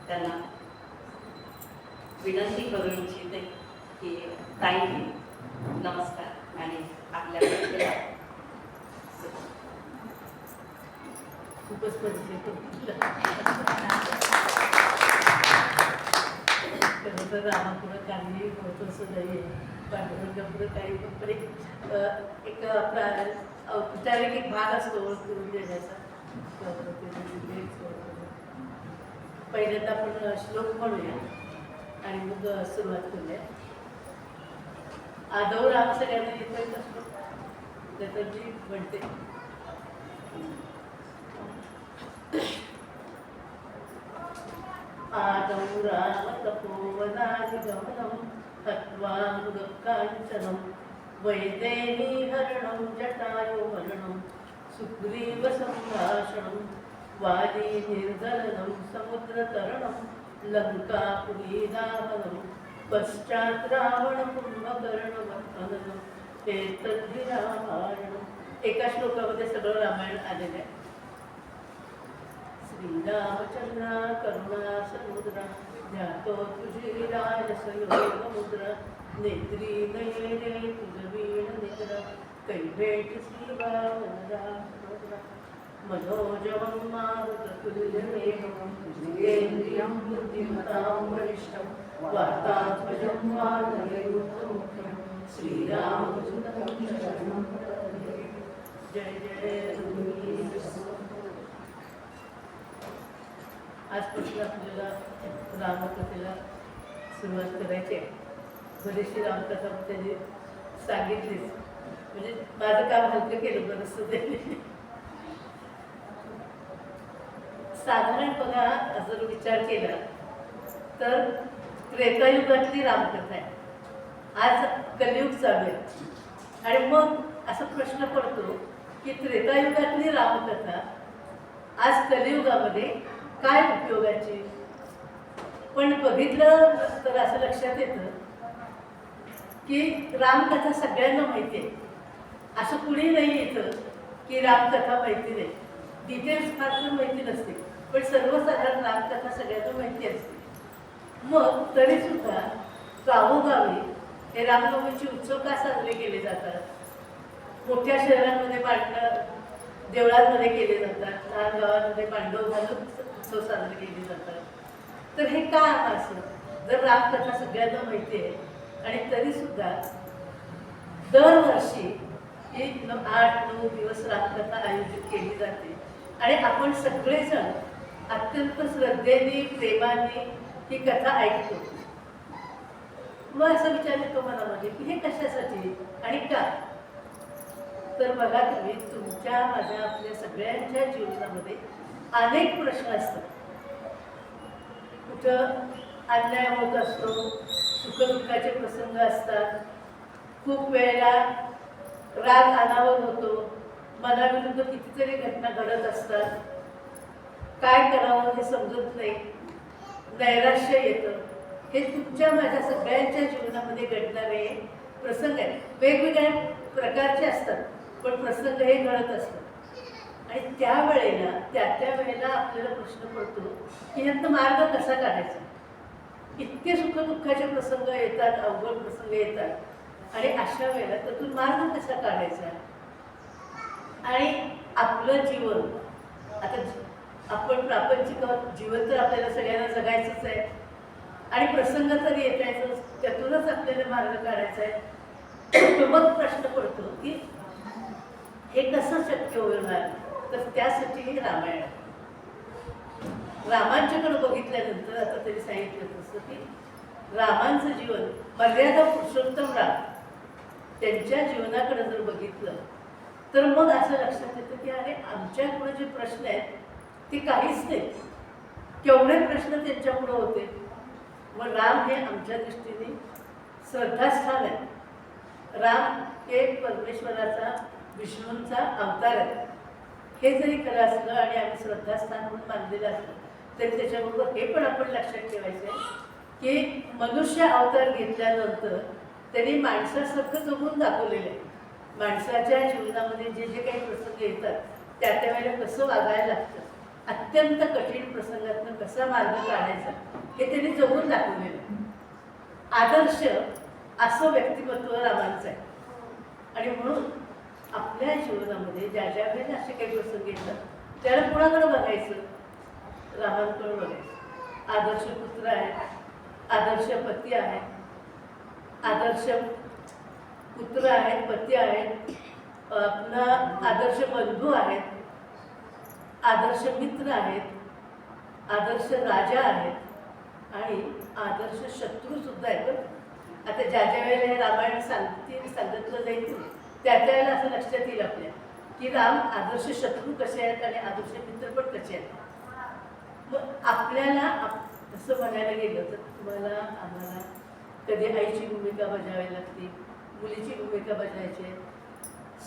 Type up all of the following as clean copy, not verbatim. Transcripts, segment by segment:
त्यांना विनंती करू इच्छिते की ताई नमस्कार आणि आपल्याकडे खूपच परिचय खरं तर रामापुढं काही महत्त्वाचं नाही आहे. पांडुरंगापुढं काही पण एक औपचारिक एक भाग असतो ओळख करून देण्याचा. पहिल्यांदा आपण श्लोक म्हणूया आणि मग सुरुवात करूया. आदौ राम सगळ्यांना येतोय का श्लोक? त्याचं जी म्हणते आदौ राम तपोवनाधिगमनं हत्वा मृगकाञ्चनं वैदेहीहरणं जटायुमरणं सुग्रीवसम्भाषणं वालीनिर्दलनं समुद्रतरणं लङ्कापुरीदाहनं पश्चात् रावणकुम्भकर्णवधनं एतद्धि रामायणं. एका श्लोकामध्ये सगळं रामायण आलेलं आहे. श्रीरामचंद्रा करुणा समुद्रा ध्यातो तुझी राजसयोग मुद्रा नेत्री नयने तुझ वीण निद्रा कैभेट श्रीवामनरा मनोजवं मारुततुल्यवेगं जितेन्द्रियं बुद्धिमतां वरिष्ठं वार्तात्मजं वानरयूथमुख्यं श्रीरामचन्द्रं शरणं प्रपद्ये. जय जय रघुवीर. आजपासून आपल्याला रामकथेला सुरुवात करायची आहे. बरीचशी रामकथा त्यांनी सांगितलीच, म्हणजे माझं काम हलकं केलं बरंचसं त्यांनी. साधारण बघा जर विचार केला तर त्रेतायुगातली रामकथा आहे, आज कलियुग चालू आहे. आणि मग असा प्रश्न पडतो की त्रेतायुगातली रामकथा आज कलियुगामध्ये काय उपयोगाची. पण बघितलं तर असं लक्षात येतं की रामकथा सगळ्यांना माहिती आहे. असं कुणी नाही येतं की रामकथा माहिती नाही. डिटेल्स फार तर माहिती नसते, पण सर्वसाधारण रामकथा सगळ्यांना माहिती असते. मग तरीसुद्धा गावोगावी हे रामनवमीचे उत्सव का साजरे केले जातात. मोठ्या शहरांमध्ये मांडणं देवळांमध्ये केले जातात, लहान गावांमध्ये मांडव घालून उत्सव साजरे केले जातात. तर हे का असं, जर रामकथा सगळ्यांना माहिती आहे आणि तरीसुद्धा दरवर्षी ही 8-9 दिवस रामकथा आयोजित केली जाते आणि आपण सगळेजण अत्यंत श्रद्धेने प्रेमाने ही कथा ऐकतो. मग असं विचार येतो मनामध्ये की हे कशासाठी आणि का. तर बघा तुम्ही, तुमच्या माझ्या आपल्या सगळ्यांच्या जीवनामध्ये अनेक प्रश्न असतात. कुठं अन्याय होत असतो, सुखदुःखाचे प्रसंग असतात, खूप वेळेला राग अनावर होतो, मनाविरुद्ध कितीतरी घटना घडत असतात, काय करावं हे समजत नाही, नैराश्य येतं. हे तुमच्या माझ्या सगळ्यांच्या जीवनामध्ये घडणारे प्रसंग आहेत. वेगवेगळ्या प्रकारचे असतात, पण प्रसंग हे घडत असतात. आणि त्यावेळेला त्या वेळेला आपल्याला प्रश्न पडतो की ह्यातनं मार्ग कसा काढायचा. इतके सुखदुःखाचे प्रसंग येतात, अवघड प्रसंग येतात, आणि अशा वेळेला त्यातून मार्ग कसा काढायचा. आणि आपलं जीवन आता आपण प्रापंचिक जीवन तर आपल्याला सगळ्यांना जगायचंच आहे आणि प्रसंग तर येतायच, त्यातूनच आपल्याला मार्ग काढायचा आहे. मग प्रश्न पडतो की हे कसं शक्य होणार. तर त्यासाठी रामायण. रामांच्याकडे बघितल्यानंतर आता तरी सांगितलं तसं की रामांचं जीवन, मर्यादा पुरुषोत्तम राम त्यांच्या जीवनाकडे जर बघितलं तर मग असं लक्षात येतं की अरे आमच्यापुढे जे प्रश्न आहेत ते काहीच नाही. केवढे प्रश्न त्यांच्यापुढे होते. मग राम हे आमच्या दृष्टीने श्रद्धास्थान आहे. राम हे परमेश्वराचा, विष्णूंचा अवतार आहे. हे जरी खरं असलं आणि आम्ही श्रद्धास्थान म्हणून मानलेलं असलं तरी त्याच्याबरोबर हे पण आपण लक्षात ठेवायचं आहे की मनुष्य अवतार घेतल्यानंतर त्यांनी माणसासारखं जगून दाखवलेलं आहे. माणसाच्या जीवनामध्ये जे जे काही प्रसंग येतात त्या वेळेला कसं वागायला लागतं अत्यंत कठीण प्रसंगातून कसा मार्ग काढायचा हे त्यांनी जगून दाखवलेलं आहे. आदर्श असं व्यक्तिमत्व रामांचं आहे. आणि म्हणून आपल्या जीवनामध्ये ज्या ज्या वेळेला असे काही प्रसंग येतात त्याला कुणाकडे बघायचं? रामांकडे बघायचं. आदर्श पुत्र आहे, आदर्श पती आहे, आदर्श पुत्र आहेत, पती आहेत, आपला आदर्श बंधू आहेत, आदर्श मित्र आहेत, आदर्श राजा आहेत आणि आदर्श शत्रू सुद्धा आहेत. आता ज्या ज्या वेळेला हे रामायण सांगितलं जाईल त्या त्यावेळेला असं लक्षात येईल आपल्या की राम आदर्श शत्रू कसे आहेत आणि आदर्श मित्र पण कसे आहेत. मग आपल्याला असं म्हणायला गेलं तर तुम्हाला आम्हाला कधी आईची भूमिका बजावावी लागते, मुलीची भूमिका बजावायची आहे,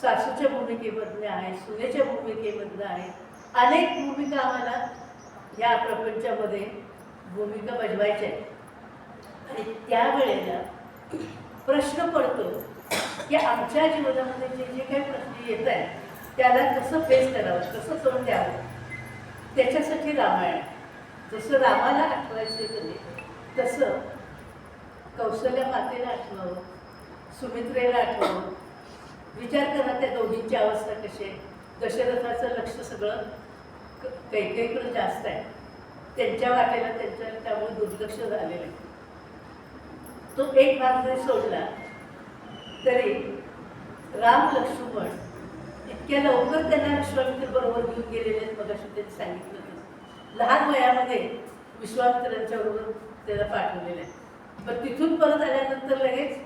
सासूच्या भूमिकेमधले आहे, सुनेच्या भूमिकेमधलं आहे. अनेक भूमिका आम्हाला या प्रपंचामध्ये भूमिका बजवायच्या आहेत. आणि त्यावेळेला प्रश्न पडतो की आमच्या जीवनामध्ये जे जे काही प्रश्न येत आहेत त्याला कसं फेस करावं, कसं तोंड द्यावं. त्याच्यासाठी रामायण. जसं रामाला आठवायचं तरी तसं कौशल्या मातेला आठवावं, सुमित्रेला आठवावं. विचार करा त्या दोघींची अवस्था कशी आहे. दशरथाचं लक्ष सगळं कैकेयीकडे जास्त आहे, त्यांच्या वाटेला त्यामुळे दुर्लक्ष झालेलं आहे. तो एक भाग जरी सोडला तरी राम लक्ष्मण इतक्या लवकर त्यांना विश्वामित्र बरोबर घेऊन गेलेले आहेत. मगाशी त्यांनी सांगितलं तसं लहान वयामध्ये विश्वामित्रांच्या बरोबर त्याला पाठवलेलं आहे. पण तिथून परत आल्यानंतर लगेच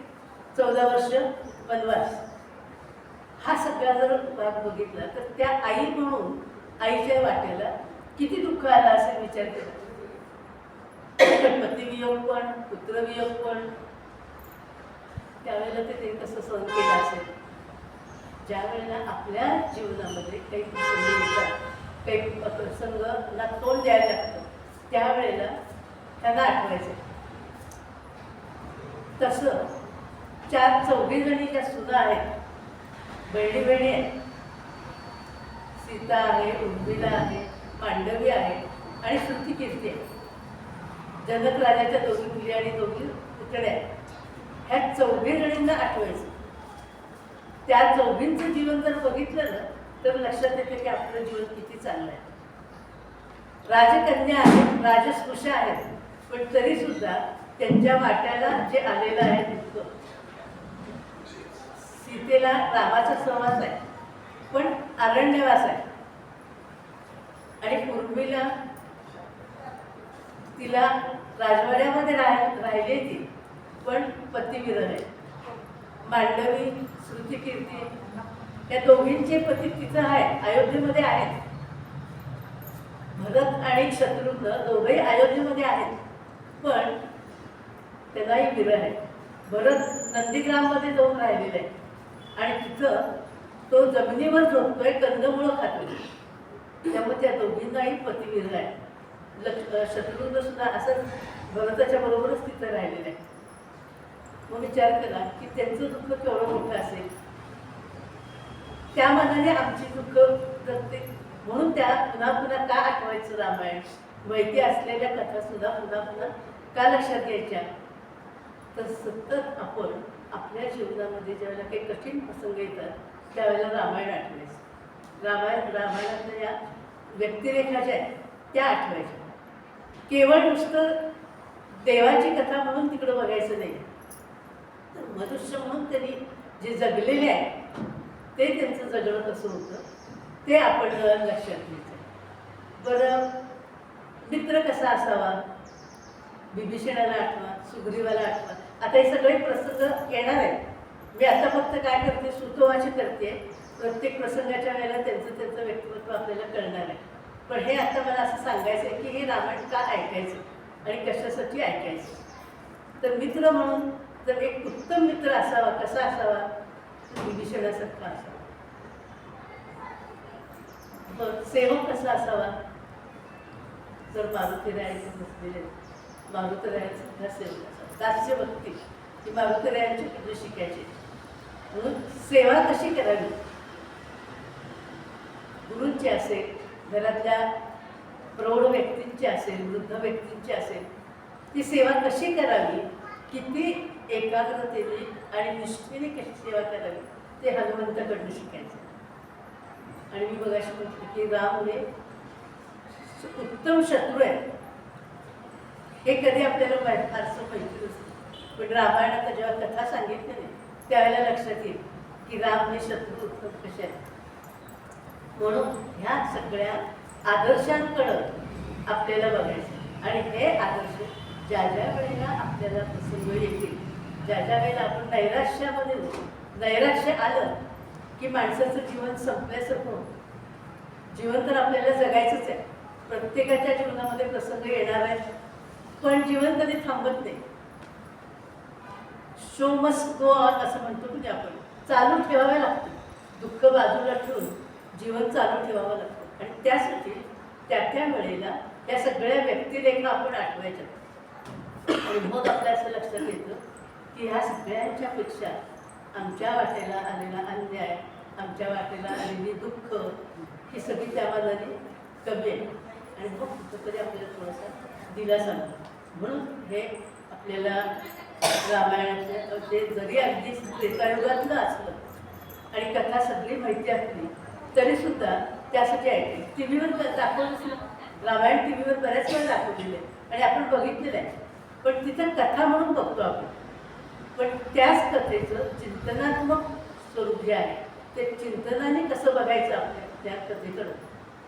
14 वर्ष वनवास. हा सगळा जर भाग बघितला तर त्या आई म्हणून आईच्या वाटेला किती दुःख आलं असेल विचार केला. पतिवियोग पण, पुत्रवियोग पण. त्यावेळेला ते कसं सहन केलं असेल. ज्या वेळेला आपल्या जीवनामध्ये काही प्रसंग येतात, काही प्रसंगाला तोंड द्यायला लागतं त्यावेळेला त्यांना आठवायचं. तसं 4-4 जणी ज्या सुना आहेत, बहिणी बहिणी आहेत. सीता आहे, उर्मिला आहे, मांडवी आहे आणि श्रुतिकीर्ती आहे. जनक राजाच्या 2 मुली आणि 2 पुतण्या आहेत. ह्या 4 जणींना आठवायचं. त्या 4चं जीवन जर बघितलं ना तर लक्षात येतं की आपलं जीवन किती चांगलं आहे. राजकन्या आहेत, राजस्पृश्या आहेत, पण तरी सुद्धा त्यांच्या वाट्याला जे आलेलं आहे दुःख. सीतेला रामाचा सहवास आहे पण अरण्यवास आहे. आणि उर्मिला तिला राजवाड्यामध्ये राहिले ती पण पतिविरह आहे. मांडवी, श्रुतिकीर्ती या दोघींचे पती तिथं आहे, अयोध्येमध्ये आहेत. भरत आणि शत्रुघ्न दोघेही अयोध्येमध्ये आहेत पण त्यांनाही विरह आहे. भरत नंदीग्राममध्ये जाऊन राहिलेला आहे आणि तिथं तो जमिनीवर झोपतोय, कंदमुळं खातोय. त्यामुळे त्या दोघींनाही पतिविरह आहे. शत्रुघ्न सुद्धा असंच भरताच्या बरोबरच तिथं राहिलेलं आहे. मग विचार करा की त्यांचं दुःख केवढं मोठं असेल. त्या मनाने आमची दुःख जगते. म्हणून त्या पुन्हा पुन्हा का आठवायचं रामायण. माहिती असलेल्या कथा सुद्धा पुन्हा पुन्हा का लक्षात घ्यायच्या. तर सतत आपण आपल्या जीवनामध्ये ज्यावेळेला काही कठीण प्रसंग येतात त्यावेळेला रामायण आठवायचं. रामायणातल्या या व्यक्तिरेखा ज्या आहेत त्या आठवायच्या. केवळ नुसतं देवाची कथा म्हणून तिकडं बघायचं नाही. तर मनुष्य म्हणून त्यांनी जे जगलेले आहे ते त्यांचं जगणं कसं होतं ते आपण लक्षात घ्यायचं. बरं, मित्र कसा असावा. बिभीषणाला आठवा, सुग्रीवाला आठवा. आता हे सगळे प्रसंग येणार आहेत. मी आता फक्त काय करते, सुतोवाची करते. प्रत्येक प्रसंगाच्या वेळेला त्यांचं व्यक्तिमत्व आपल्याला कळणार आहे. पण हे आता मला असं सांगायचं आहे की हे रामायण का ऐकायचं आणि कशासाठी ऐकायचं. तर मित्र म्हणून जर एक उत्तम मित्र असावा, कसा असावा, विभीषणासारखा असावा. मग सेवक कसा असावा. जर मारुतीरायाचे बसलेले मारुतीरायांचा सेवक असावा. दास्य भक्ती ही मारुतीरायांची पुढे शिकायची. म्हणून सेवा कशी करावी. गुरूंची असेल, घरातल्या प्रौढ व्यक्तींची असेल, वृद्ध व्यक्तींची असेल, ती सेवा कशी करावी, किती एकाग्रतेने आणि निष्ठेने कशी सेवा करावी ते हनुमंताकडनं शिकायचं. आणि मी बघाशी म्हटलं की राम हे उत्तम शत्रू आहे. हे कधी आपल्याला फारसं माहिती नसतं, पण रामायणात जेव्हा कथा सांगितली नाही त्यावेळेला लक्षात येईल की राम हे शत्रू उत्तम कसे आहेत. म्हणून ह्या सगळ्या आदर्शांकडं आपल्याला बघायचं. आणि हे आदर्श ज्या ज्या वेळेला आपल्याला प्रसंग येतील, ज्या ज्या वेळेला आपण नैराश्यामध्ये होतो, नैराश्य आलं की माणसाचं जीवन संपल्यासारखं होतं. जीवन तर आपल्याला जगायचंच आहे. प्रत्येकाच्या जीवनामध्ये प्रसंग येणार आहेत, पण जीवन कधी थांबत नाही. शो मस्ट गो ऑन असं म्हणतो म्हणजे आपण चालू ठेवावे लागतं. दुःख बाजूला ठेवून जीवन चालू ठेवावं लागतं. आणि त्यासाठी त्या त्या वेळेला या सगळ्या व्यक्तिरेखा आपण आठवायच्या. आणि मग आपल्या असं लक्षात येतं की ह्या सगळ्यांच्या पेक्षा आमच्या वाटेला आलेला अन्याय, आमच्या वाटेला आलेली दुःख ही सगळी त्या मानाने कमी आहे. आणि मग कुठंतरी आपल्याला थोडासा दिलासा मिळतो. म्हणून हे आपल्याला रामायणाचे ते जरी अगदी त्रेतायुगातलं असलं आणि कथा सगळी माहिती असली तरीसुद्धा त्यासाठी ऐकते. टी व्हीवर दाखवलंच ना, रामायण टी व्हीवर बऱ्याच वेळा दाखवलेलं आहे आणि आपण बघितलेलं आहे. पण तिथं कथा म्हणून बघतो आपण, पण त्याच कथेचं चिंतनात्मक स्वरूप जे आहे ते चिंतनाने कसं बघायचं आपल्या त्या कथेकडं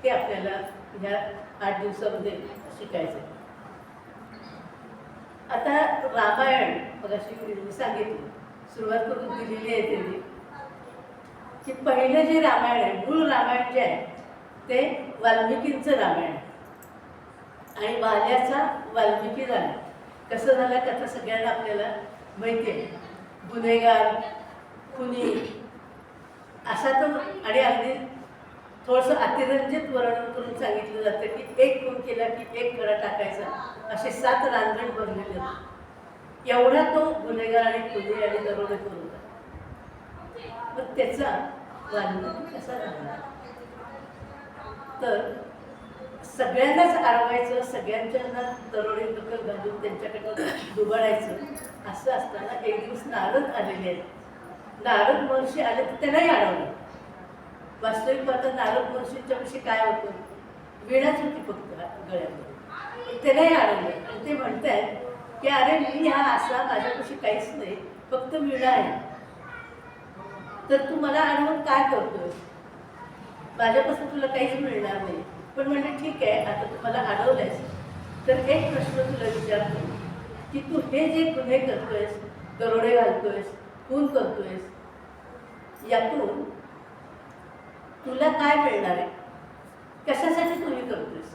ते आपल्याला ह्या 8 दिवसामध्ये शिकायचं आहे. आता रामायण मगाशी मी सांगितलं, सुरुवात करून दिलेली आहे त्यांनी की पहिलं जे रामायण आहे, मूळ रामायण जे आहे ते वाल्मिकींचं रामायण आहे. आणि वाल्याचा वाल्मिकी झाला. कसं झालं कथा सगळ्यांना आपल्याला माहिती आहे. गुन्हेगार, खुनी असा तो, आणि अगदी थोडंसं अतिरंजित वर्णन करून सांगितलं जातं की एक खून केला की एक खडा टाकायचा, असे 7 रांजण भरलेले होते. एवढा तो गुन्हेगार आणि खुनी आणि दरोडेखोर होता. मग त्याचा वाल्मिकी कसा झाला, तर सगळ्यांनाच अडवायचं, सगळ्यांच्यांना दरोडे दखल घालून त्यांच्याकडनं दुबाडायचं असं असताना एक दिवस नारद आलेले आहेत. नारद महर्षी आले तर त्यांनाही अडवलं. वास्तविक पाहता नारद महर्षींच्या विषयी काय होतं, वीणाच होती फक्त गळ्यामध्ये. त्यालाही अडवलं आणि ते म्हणतायत की अरे मी हा असा, माझ्यापाशी काहीच नाही, फक्त वीणा आहे, तर तू मला अडवून काय करतोय, माझ्यापासून तुला काहीच मिळणार नाही. पण म्हणजे ठीक आहे, आता तू मला अडवलंयस तर एक प्रश्न तुला विचारतो की तू हे जे गुन्हे करतोयस, दरोडे घालतोयस, खून करतोयस, यातून तुला काय मिळणार आहे, कशासाठी तू हे करतोयस.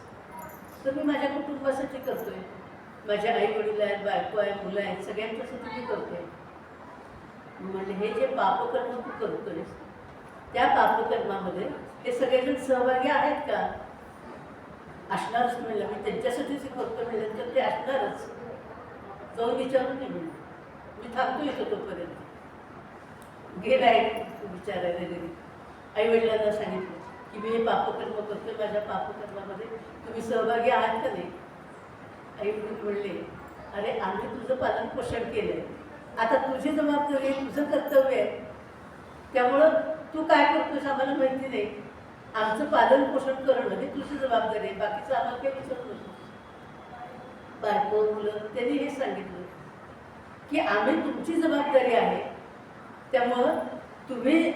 तर मी माझ्या कुटुंबासाठी करतोय, माझ्या आई वडील आहेत, बायको आहे, मुलं आहेत, सगळ्यांच्यासाठी मी करतोय. म्हणजे हे जे पापकर्म तू करतोयस त्या पापकर्मामध्ये हे सगळेजण सहभागी आहेत का, असणारच. म्हणलं मी त्यांच्यासाठीच करतो म्हणलं ते असणारच. जाऊन विचारून नाही म्हणलं, मी थांबतो येतो तोपर्यंत. गेलाय विचारायला घरी, आई वडिलांना सांगितलं की मी हे पापकर्म करतोय, माझ्या पापकर्मामध्ये तुम्ही सहभागी आहात का नाही. आई वडील म्हणले अरे आम्ही तुझं पालन पोषण केलंय, आता तुझी जबाबदारी आहे, तुझं कर्तव्य आहे, त्यामुळं तू काय करतोस आम्हाला माहिती नाही, आमचं पालन पोषण करणं ही तुझी जबाबदारी आहे, बाकीचं आम्हाला काही विचारू नको. बायको मुलं त्यांनी हे सांगितलं की आम्ही तुमची जबाबदारी आहे, त्यामुळं तुम्ही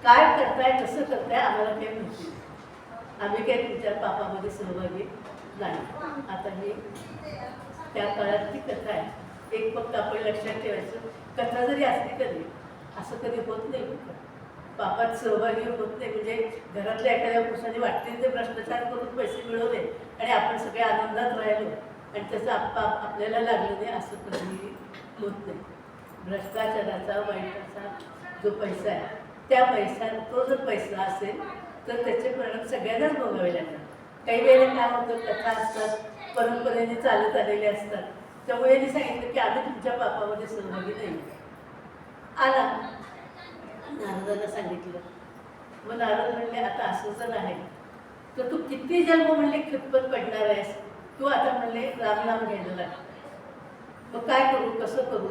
काय करताय, कसं करताय आम्हाला काही माहिती नाही, आम्ही काही तुमच्या पापामध्ये सहभागी नाही. आता ही त्या काळातली कथा आहे. एक फक्त आपण लक्षात ठेवायचं, कथा जरी असली कधी असं कधी होत नाही, पापात सहभागी होत नाही. म्हणजे घरातल्या एखाद्या पुरुषाने वाटतील ते भ्रष्टाचार करून पैसे मिळवले आणि आपण सगळे आनंदात राहिलो आणि त्याचा आपल्याला लागलं नाही असं कधीही होत नाही. भ्रष्टाचाराचा, वाईटाचा जो पैसा आहे त्या तो जर पैसा असेल तर त्याचे परिणाम सगळ्यांनाच भोगावे लागतात. काही वेळेला काय होतं, कथा असतात, परंपरेने चालत आलेले असतात, त्यामुळे यांनी सांगितलं की आम्ही तुमच्या पापामध्ये सहभागी नाही. आला नारदांना सांगितलं. मग नारद म्हणले आता असं जर आहे तर तू किती जन्म म्हणले खितपत पडणार आहेस, तू आता म्हणले राम नाम घ्यायला लाग. मग काय करू, कसं करू?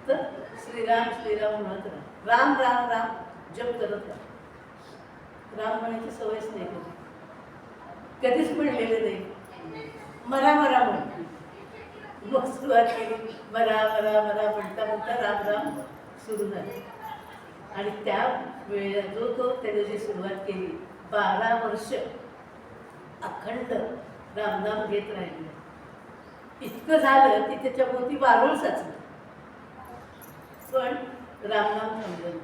तर श्रीराम श्रीराम म्हणत राहा, राम राम राम जप करत राहा. राम म्हणायची सवयच नाही कधीच म्हणलेलं नाही. मरा मरा म्हणते. मग सुरुवात केली, मरा मरा मरा म्हणता म्हणता राम राम सुरू झाले. आणि त्या वेळेला जो त्याने जी सुरुवात केली, 12 वर्ष अखंड रामनाम घेत राहिले. इतकं झालं की त्याच्या भोवती वारुळ साचलं, पण रामनाम थांबलं.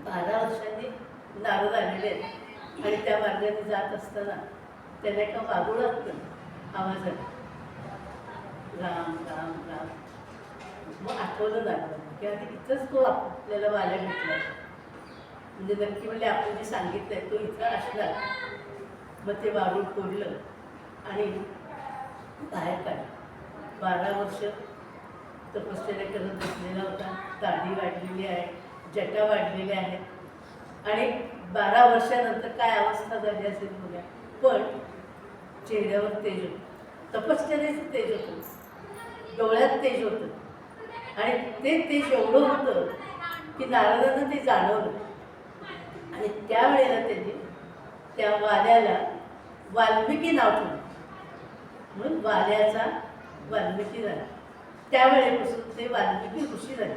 12 वर्षांनी नारद आलेले आहेत आणि त्या मार्गाने जात असताना त्याला एका वारुळात आवाज आला, राम राम राम. मग आठवलं लागलं की आधी इथंच तो आपल्याला वाल्या भेटला, म्हणजे नक्की म्हणजे आपण जे सांगितलंय तो इथं असला. मग ते वारुळ फोडलं आणि बाहेर काढलं. 12 वर्ष तपश्चर्या करत बसलेला होता, दाढी वाढलेली आहे, जटा वाढलेल्या आहेत आणि 12 वर्षानंतर काय अवस्था झाली असेल बघा. पण चेहऱ्यावर तेज होतं, तपश्चर्याचं तेज होतं, डोळ्यात तेज होतं आणि ते तेज एवढं होतं की नारदांना ते जाणवलं. आणि त्यावेळेला त्यांनी त्या वाल्याला वाल्मिकी नाव ठेवलं, म्हणून वाल्याचा वाल्मिकी झाला. त्यावेळेपासून ते वाल्मिकी ऋषी झाले.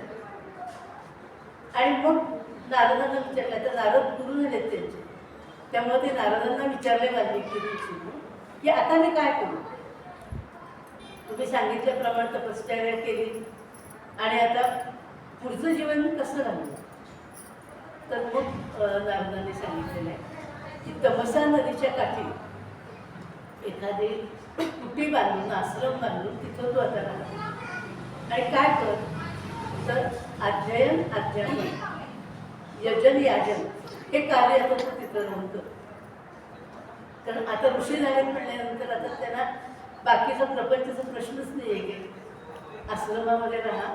आणि मग नारदांना विचारलं, तर नारद गुरु झालेत त्यांचे, त्यामुळे ते नारदांना विचारले वाल्मिकी ऋषीने की आता मी काय करू? तुम्ही सांगितल्याप्रमाणे तपश्चर्या केली आणि आता पुढचं जीवन मी कसं घालू? तर मग नारदांनी सांगितलेलं आहे की तमसा नदीच्या काठी एखादी कुटी बांधून, आश्रम बांधून तिथं तू आता राहा. आणि काय कर, तर अध्ययन अध्यापन, यजन याजन हे कार्य आता तू तिथं राहून कर. कारण आता ऋषी झाले म्हणल्यानंतर आता त्यांना बाकीचा प्रपंचाचा प्रश्नच नाही आहे की आश्रमामध्ये राहा,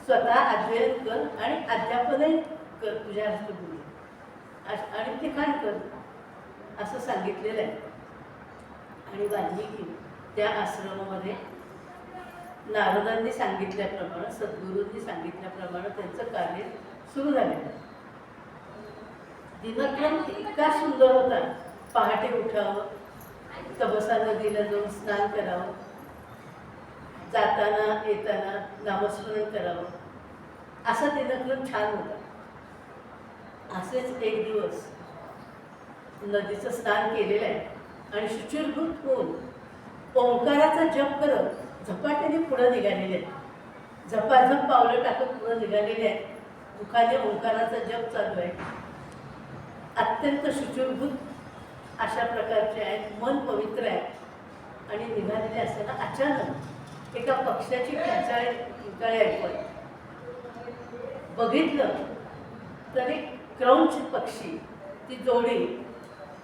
स्वतः अध्ययन कर आणि अध्यापनही कर तुझ्या हस्तगुरू, आणि लिखाण कर असं सांगितलेलं आहे. आणि वाल्मिकी त्या आश्रमामध्ये नारदांनी सांगितल्याप्रमाणे, सद्गुरूंनी सांगितल्याप्रमाणे त्यांचं कार्य सुरू झालेलं आहे. दिनक्रम इतका सुंदर होता. पहाटे उठावं, तपसा नदीला जाऊन स्नान करावं, जाताना येताना नामस्मरण करावं, असा दिनक्रम छान होता. असेच एक दिवस नदीचं स्नान केलेलं आहे आणि शुचिर्भूत होऊन ओंकाराचा जप करत झपाट्याने पुढं निघालेले आहेत. झपाझप पावलं टाकत पुढं निघालेले आहेत. मुखाने ओंकाराचा जप चालू आहे. अत्यंत शुचिर्भूत अशा प्रकारचे आहेत, मन पवित्र आहे. आणि निघालेले असताना अचानक एका पक्ष्याची किंकाळी ऐकू आली. बघितलं तर एक क्रौंच पक्षी, ती जोडी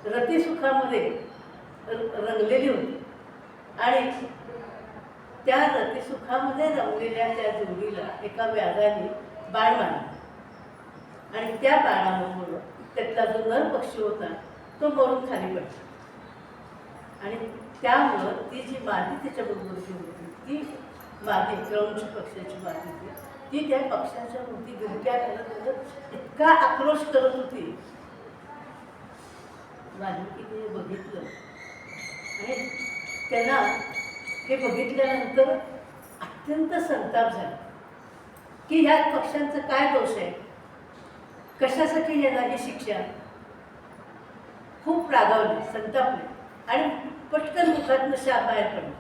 रतिसुखामध्ये रंगलेली होती. आणि त्या रतिसुखामध्ये रंगलेल्या त्या जोडीला एका व्याधाने बाण मारला आणि त्या बाणामुळे त्यातला जो नर पक्षी होता तो मरून खाली पडला. आणि त्यामुळं ती जी मादी त्याच्याबरोबरची होती, ती मादी क्रौंच पक्षाची मादी होती, ती त्या पक्षाच्या भोवती गिरक्या करत इतका आक्रोश करत होती. वाल्मिकीने बघितलं आणि त्यांना हे बघितल्यानंतर अत्यंत संताप झाला की ह्या पक्ष्यांचा काय दोष आहे, कशासाठी यांना ही शिक्षा. खूप रागावले, संतापले आणि पटकन मुखातनं शाप बाहेर पडला.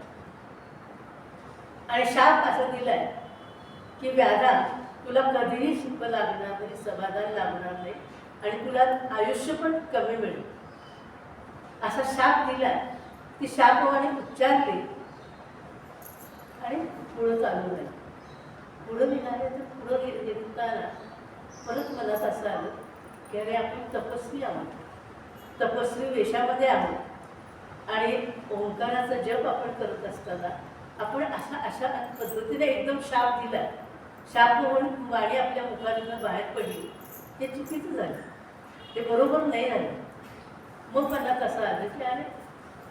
आणि शाप असा दिलाय की व्याधा, तुला कधीही सुख लागणार नाही, समाधान लागणार नाही आणि तुला आयुष्य पण कमी मिळेल, असा शाप दिला. ती शापवाणी उच्चारली आणि पुढं चालू झाली. पुढं निघाले तर पुढं निघताना परत मनात असं आलं की अरे आपण तपस्वी आहोत, तपस्वी वेशामध्ये आहोत आणि ओंकाराचा जप आपण करत असताना आपण अशा पद्धतीने एकदम शाप दिला. शाप म्हणून वाणी आपल्या मुखातून बाहेर पडली, हे चुकीचं झालं, ते बरोबर नाही झालं. मग मला कसं आलं की अरे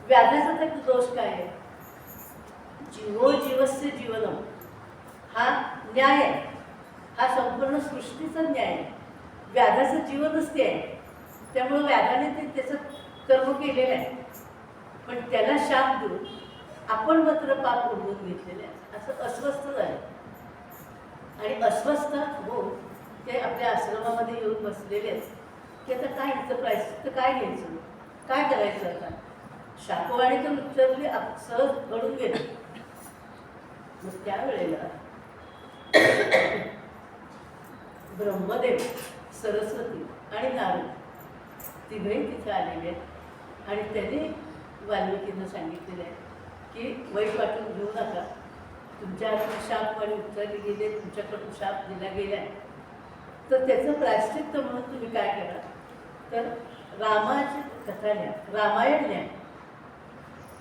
व्याधाचा तर दोष काय आहे? जीवो जीवस्य जीवनम हा न्याय आहे, हा संपूर्ण सृष्टीचा न्याय आहे. व्याधाचं जीवनच ते आहे. त्यामुळे व्याधाने ते त्याचं कर्म केलेलं आहे, पण त्याला शाप देऊन आपण मात्र पाप उडवून घेतलेले आहे. असं अस्वस्थ झालं आणि अस्वस्थ होऊन ते आपल्या आश्रमामध्ये येऊन बसलेले आहेत की आता काय ह्याचं प्रायश्चित्त काय घ्यायचं, काय करायचं आता. शापवाणी तर उच्चारली सहज घडून गेली. मग त्यावेळेला ब्रह्मदेव, सरस्वती आणि नारद तिघही तिथे आलेले आहेत आणि त्याने वाल्मिकींना सांगितलेलं आहे की वाईट वाटून घेऊ नका, तुमच्या हातून शाप आणि उच्चारले गेले, तुमच्याकडून शाप दिला गेला आहे, तर त्याचं प्रायश्चित्त म्हणून तुम्ही काय करा, तर रामाची कथा लिहा, रामायण लिहा,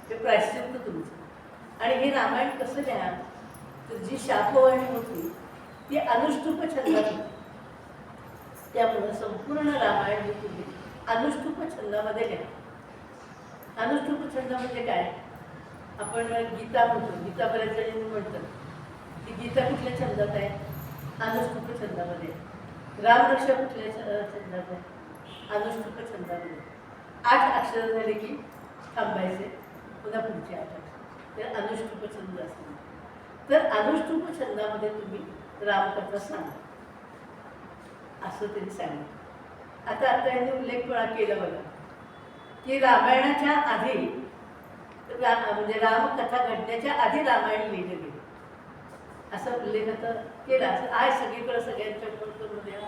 हे प्रायश्चित्त तुमचं. आणि हे रामायण कसं लिहा, तर जी शापवाणी होती ती अनुष्टुप छंदात होती. त्यामुळं संपूर्ण रामायण हे तुम्ही अनुष्टुप छंदामध्ये लिहा. अनुष्टुप छंद म्हणजे काय? आपण गीता म्हणतो, गीता बऱ्याच जणी म्हणतात की गीता कुठल्या छंदात आहे? अनुष्टुप छंदामध्ये. रामरक्षा कुठल्या छंदात आहे? अनुष्टुप छंदामध्ये. 8 अक्षर झाले की थांबायचे, पुन्हा पुढचे 8 अक्षर, तर अनुष्टुप छंद असतो. तर अनुष्टुप छंदामध्ये तुम्ही रामकथा सांगा असं त्यांनी सांगितलं. आता यांनी उल्लेख केला बघा की रामायणाच्या आधी म्हणजे रामकथा घडण्याच्या आधी रामायण लिहिलं गेलं, असा उल्लेख आता केला. असं आहे सगळीकडे, सगळ्यांच्या मध्ये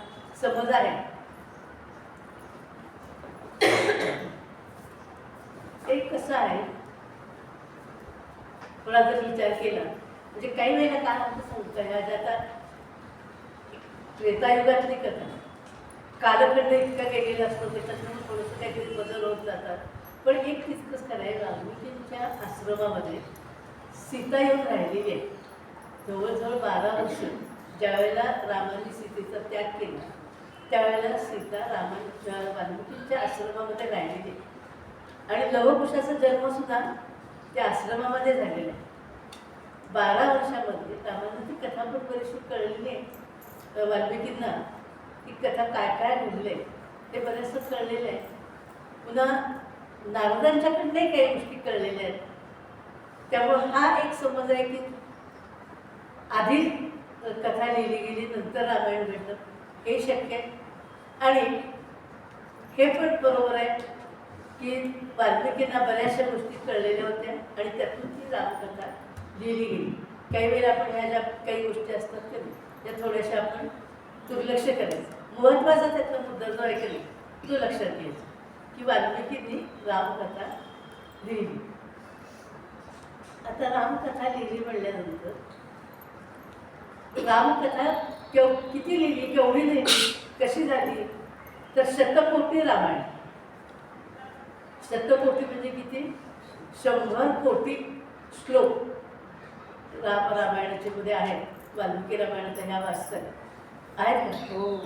समज आहे. एक कसं आहे, थोडा जर विचार केला म्हणजे काही वेळेला काय होतं सांगता ह्या आता त्रेतायुगातली कथा कालखंड इतका गेलेला असतो, त्याच्यातून थोडंसं काहीतरी बदल होत जातात. पण एक तितकंच करायला वाल्मिकींच्या आश्रमामध्ये सीता येऊन राहिलेली आहे. जवळजवळ 12 वर्ष ज्यावेळेला रामाने सीतेचा त्याग केला त्यावेळेला सीता वाल्मिकींच्या आश्रमामध्ये राहिलेली आहे. आणि लवकुशाचा जन्मसुद्धा त्या आश्रमामध्ये झालेला आहे. 12 वर्षामध्ये रामाने ती कथा पण बरीचशी कळलेली आहे वाल्मिकींना. ती कथा काय काय घडले ते बरेचसं कळलेलं आहे. पुन्हा नारदांच्याकडनंही काही गोष्टी कळलेल्या आहेत. त्यामुळे हा एक समज आहे की आधी कथा लिहिली गेली नंतर रामायण घडलं, हे शक्य आहे. आणि हे पण बरोबर आहे की वाल्मिकींना बऱ्याचशा गोष्टी कळलेल्या होत्या आणि त्यातून ती रामकथा लिहिली गेली. काही वेळेला आपण ह्या ज्या काही गोष्टी असतात की त्या थोड्याशा आपण दुर्लक्ष करायचं. महत्त्वाचा त्यातला मुद्दा जो आहे की नाही तो लक्षात घ्यायचा की वाल्मिकींनी रामकथा लिहिली. आता रामकथा लिहिली म्हणल्यानंतर रामकथा किती लिहिली, केवढी लिहिली, कशी झाली, तर शतकोटी रामायण. शतकोटी म्हणजे किती? 100 कोटी श्लोक रामायणाचे मध्ये आहेत. वाल्मिकी रामायणाच्या ह्या वाचतात आहेत ना? हो.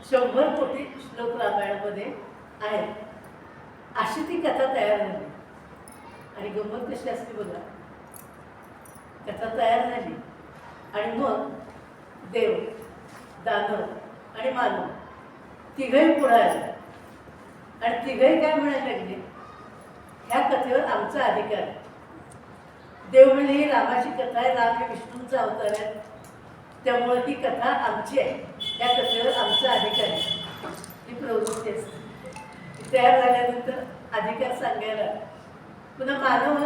100 कोटी श्लोक रामायणामध्ये आहेत. अशी ती कथा तयार झाली. आणि गंमत कशी असते बघा, कथा तयार झाली आणि मग देव, दानव आणि मानव तिघही पुढे आले आणि तिघही काय म्हणायला लागले, ह्या कथेवर आमचा अधिकार आहे. देव म्हणजे ही रामाची कथा आहे, राम हे विष्णूंचा अवतार आहे, त्यामुळे ही कथा आमची आहे, या कथेवर आमचा अधिकार आहे. ही प्रवृत्ती असते. ती तयार झाल्यानंतर अधिकार सांगायला पुन्हा मानव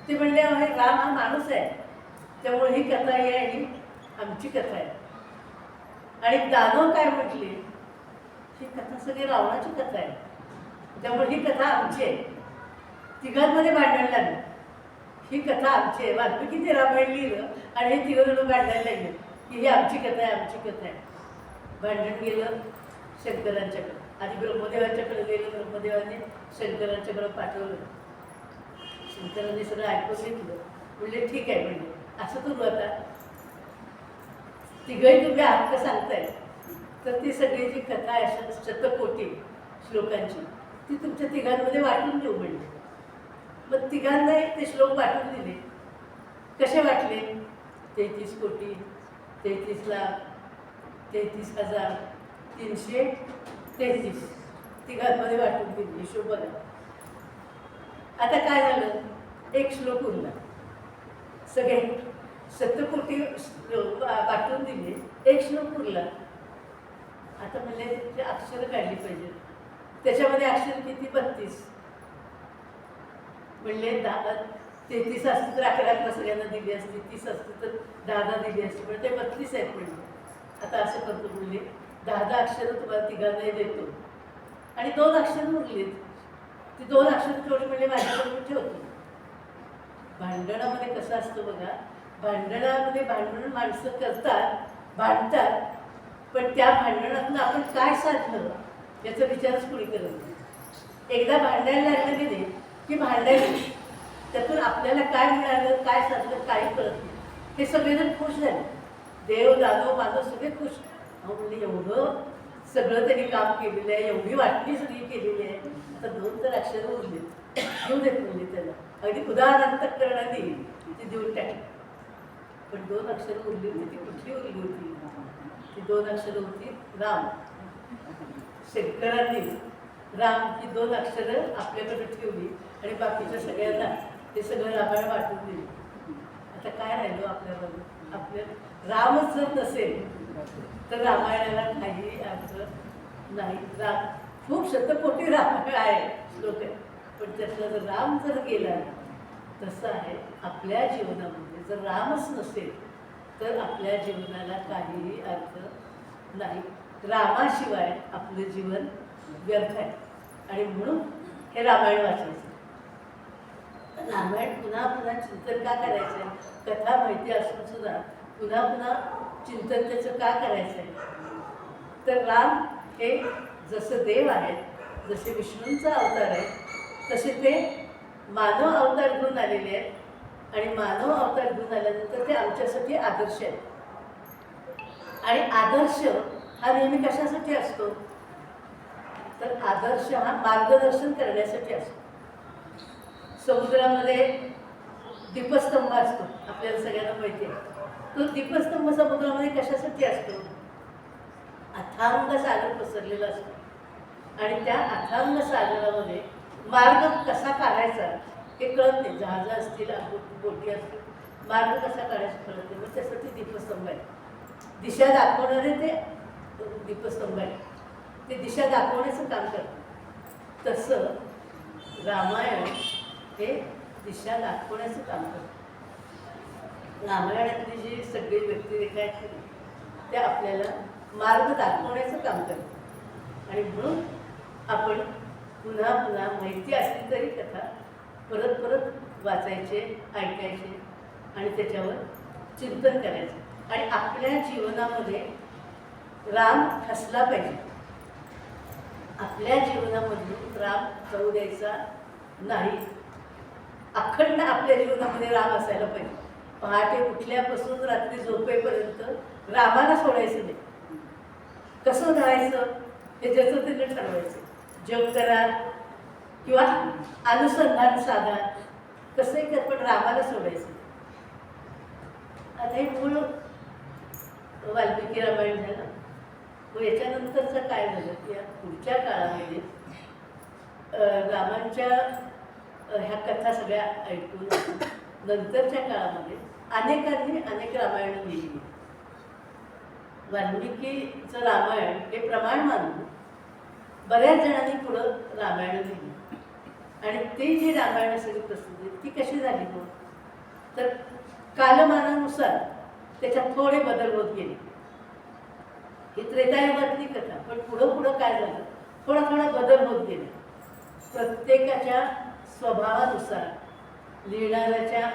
ते म्हणले राम हा माणूस आहे, त्यामुळे ही कथा आहे आणि आमची कथा आहे. आणि दानव काय म्हटले, ही कथा सगळी रावणाची कथा आहे, त्यामुळे ही कथा आमची आहे. तिघांमध्ये भांडण लागलं, ही कथा आमची आहे. वाल्मिकीने रामायण लिहिलं आणि हे तिघं भांडायला लागले की ही आमची कथा आहे, आमची कथा आहे. भांडण गेलं शंकरांच्याकडे, आधी ब्रह्मदेवांच्याकडे गेलं, ब्रह्मदेवाने शंकरांच्याकडे पाठवलं. शंकरांनी सगळं ऐकून घेतलं, म्हणजे ठीक आहे, म्हणजे असं करू आता तिघही तुम्ही हक्क सांगताय तर ती सगळी जी कथा आहे 100 कोटी श्लोकांची ती तुमच्या तिघांमध्ये वाटून देऊ म्हणजे. मग तिघांनाही ते श्लोक वाटून दिले. कसे वाटले? 33 कोटी, 33 लाख, 33,333 तिघांमध्ये वाटून दिले. हिशोब बघा. आता काय झालं? एक श्लोक उरला. सगळे सप्तकोटी वाटून दिले, एक श्लोक उरला. आता म्हणजे ते अक्षरं काढली पाहिजे. त्याच्यामध्ये अक्षर किती? 32. म्हणले 33 असती तर 11 सगळ्यांना दिली असती, 30 असती तर 10 दिली असती, पण ते 32 आहेत म्हणले. आता असं करतो म्हणले 10 अक्षरं तुम्हाला तिघांनाही देतो आणि 2 अक्षरं उरलीत. ती 2 अक्षरं थोडी म्हणले माझ्याकडून ठेवतो. भांडणामध्ये कसं असतं बघा, भांडणामध्ये भांडण माणसं करतात, भांडतात, पण त्या भांडणातून आपण काय साधलं याचा विचारच कोणी करत नाही. एकदा भांडायला लागलं की नाही की भांडायचं, त्यातून आपल्याला काय मिळालं, काय साधलं काही कळत नाही. हे सगळेजण खुश झाले. देव, दानव, मानव सगळे खुश. म्हणजे एवढं सगळं त्यांनी काम केलेलं आहे, एवढी वाटणी सगळी केलेली आहे. आता 2 तर अक्षरं उरली, देऊ देत म्हणजे त्याला. अगदी उदाहरणार्थ ती देऊन टाकली. पण 2 अक्षरं उरली होती. ती कुठली उरली होती? ती 2 अक्षरं होती राम. शेतकऱ्यांनी राम ही 2 अक्षरं आपल्याकडे ठेवली आणि बाकीच्या सगळ्यांना ते सगळं रामायण वाटून दिली. आता काय राहिलो आपल्याबरोबर? आपल्या रामच जर नसेल तर रामायणाला काही अर्थ नाही. राम खूप शतकोटी रामायण आहे, श्लोक आहे, पण त्यातला जर राम जर गेला, तसं आहे आपल्या जीवनामध्ये. जर रामच नसेल तर आपल्या जीवनाला काहीही अर्थ नाही. रामाशिवाय आपलं जीवन व्यर्थ आहे. आणि म्हणून हे रामायण वाचायचं. रामायण पुन्हा पुन्हा चिंतन का करायचं आहे? कथा माहिती असून सुद्धा पुन्हा पुन्हा चिंतन त्याचं का करायचं आहे? तर राम हे जसं देव आहेत, जसे विष्णूंचा अवतार आहे, तसे ते मानव अवतार घेऊन आलेले आहेत. आणि मानव अवतार घेऊन आल्यानंतर ते आमच्यासाठी आदर्श आहेत. आणि आदर्श हा नेहमी कशासाठी असतो? तर आदर्श हा मार्गदर्शन करण्यासाठी असतो. समुद्रामध्ये दीपस्तंभ असतो, आपल्याला सगळ्यांना माहिती आहे. तो दीपस्तंभ समुद्रामध्ये कशासाठी असतो? अथांग सागर पसरलेला असतो आणि त्या अथांग सागरामध्ये मार्ग कसा काढायचा हे कळत नाही. जहाजं असतील, बोटी असतील, मार्ग कसा काढायचा कळत नाही. मग त्यासाठी दीपस्तंभ आहे. दिशा दाखवणारे ते दीपस्तंभ आहे. ते दिशा दाखवण्याचं काम करतात. तसं रामायण हे दिशा दाखवण्याचं काम करतं. रामायणातली जी सगळी व्यक्तिरेखा आहेत त्या आपल्याला मार्ग दाखवण्याचं काम करतात. आणि म्हणून आपण पुन्हा पुन्हा माहिती असली तरी कथा परत परत वाचायचे, ऐकायचे आणि त्याच्यावर चिंतन करायचं. आणि आपल्या जीवनामध्ये राम ठसला पाहिजे. आपल्या जीवनामधून राम जाऊ द्यायचा नाही. अखंड आपल्या जीवनामध्ये राम असायला पाहिजे. पहाटे उठल्यापासून रात्री झोपेपर्यंत रामाला सोडायचं नाही. कसं राहायचं हे ज्याचं त्याने ठरवायचं. जप करा किंवा अनुसंधान साधा, कसंही कर, पण रामाला सोडायचं. आता हे मूळ वाल्मिकी रामायण झालं. मग याच्यानंतरचं काय झालं की या पुढच्या काळामध्ये रामांच्या ह्या कथा सगळ्या ऐकून नंतरच्या काळामध्ये अनेकांनी अनेक रामायणं लिहिली. वाल्मिकीचं रामायण हे प्रमाण मानून बऱ्याच जणांनी पुढं रामायण लिहिली. आणि ती जी रामायण सगळी प्रसिद्ध ती कशी झाली मग? तर कालमानानुसार त्याच्यात थोडे बदल होत गेले. ही त्रेतायुगातली कथा, पण पुढं पुढं काय झालं, थोडा थोडा बदल होत गेले. प्रत्येकाच्या स्वभावानुसार लिहिणाऱ्याच्या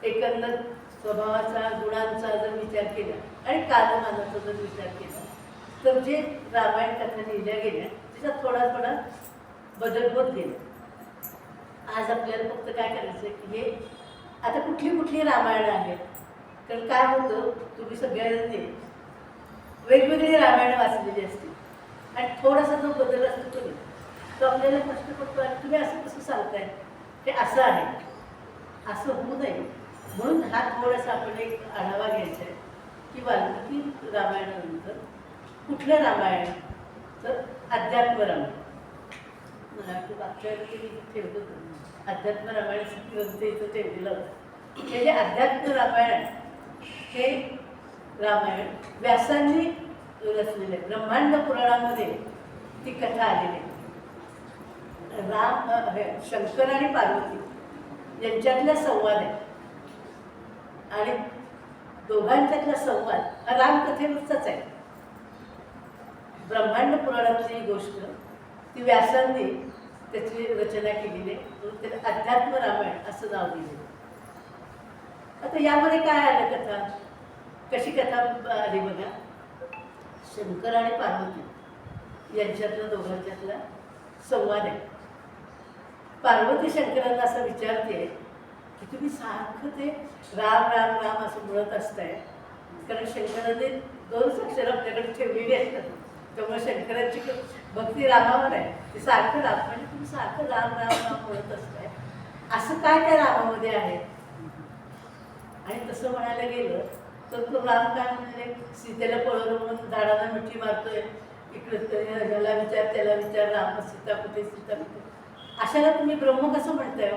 एकंदर स्वभावाचा, गुणांचा जर विचार केला आणि कालमानाचा जर विचार केला तर जे रामायण कथा लिहिल्या गेल्या त्याच्यात थोडा थोडा बदल होत गेला. आज आपल्याला फक्त काय करायचं की हे आता कुठली कुठली रामायणं आहेत. कारण काय होतं, तुम्ही सगळ्यांनी वेगवेगळी रामायणं वाचलेली असतील आणि थोडासा जो बदल असतो तो तो आपल्याला प्रश्न पडतो आणि तुम्ही असं कसं सांगताय, ते असं आहे, असं होऊ नये म्हणून हा थोडासा आपण एक आढावा घ्यायचा आहे की वाल्मिकी रामायणानंतर कुठलं रामायण, तर अध्यात्म रामायण. मला वाटतं मागच्या वेळेला ते मी ठेवलं होतं, अध्यात्म रामायण ग्रंथ इथं ठेवलेलं होतं. हे जे अध्यात्म रामायण, हे रामायण व्यासांनी रचलेलं आहे. ब्रह्मांड पुराणामध्ये ती कथा आलेली आहे. शंकर आणि पार्वती यांच्यातला संवाद आहे आणि दोघांच्यातला संवाद हा रामकथेवरचाच आहे. ब्रह्मांड पुराणातली ही गोष्ट ती व्यासांनी त्याची रचना केलेली आहे, म्हणून त्याला अध्यात्म रामायण असं नाव दिलेलं. आता यामध्ये काय आलं, कथा कशी कथा आली बघा. शंकर आणि पार्वती यांच्यातला दोघांच्यातला संवाद आहे. पार्वती शंकरांना असं विचारते की तुम्ही सारखं ते राम राम राम असं म्हणत असताय, कारण शंकराने 2 अक्षर आपल्याकडे ठेवलेली असतात, त्यामुळे शंकरांची भक्ती रामावर आहे. ते सारखं राम, म्हणजे तुम्ही सारखं राम राम राम म्हणत असताय, असं काय त्या रामामध्ये आहे. आणि तसं म्हणायला गेलं तर तो राम काय म्हणाले, सीतेला पळवलं म्हणून झाडाला मिठी मारतोय, इकडे ह्याला विचार त्याला विचार, राम सीता कुठे सीता कुठे, अशाला तुम्ही ब्रह्म कसं म्हणताय.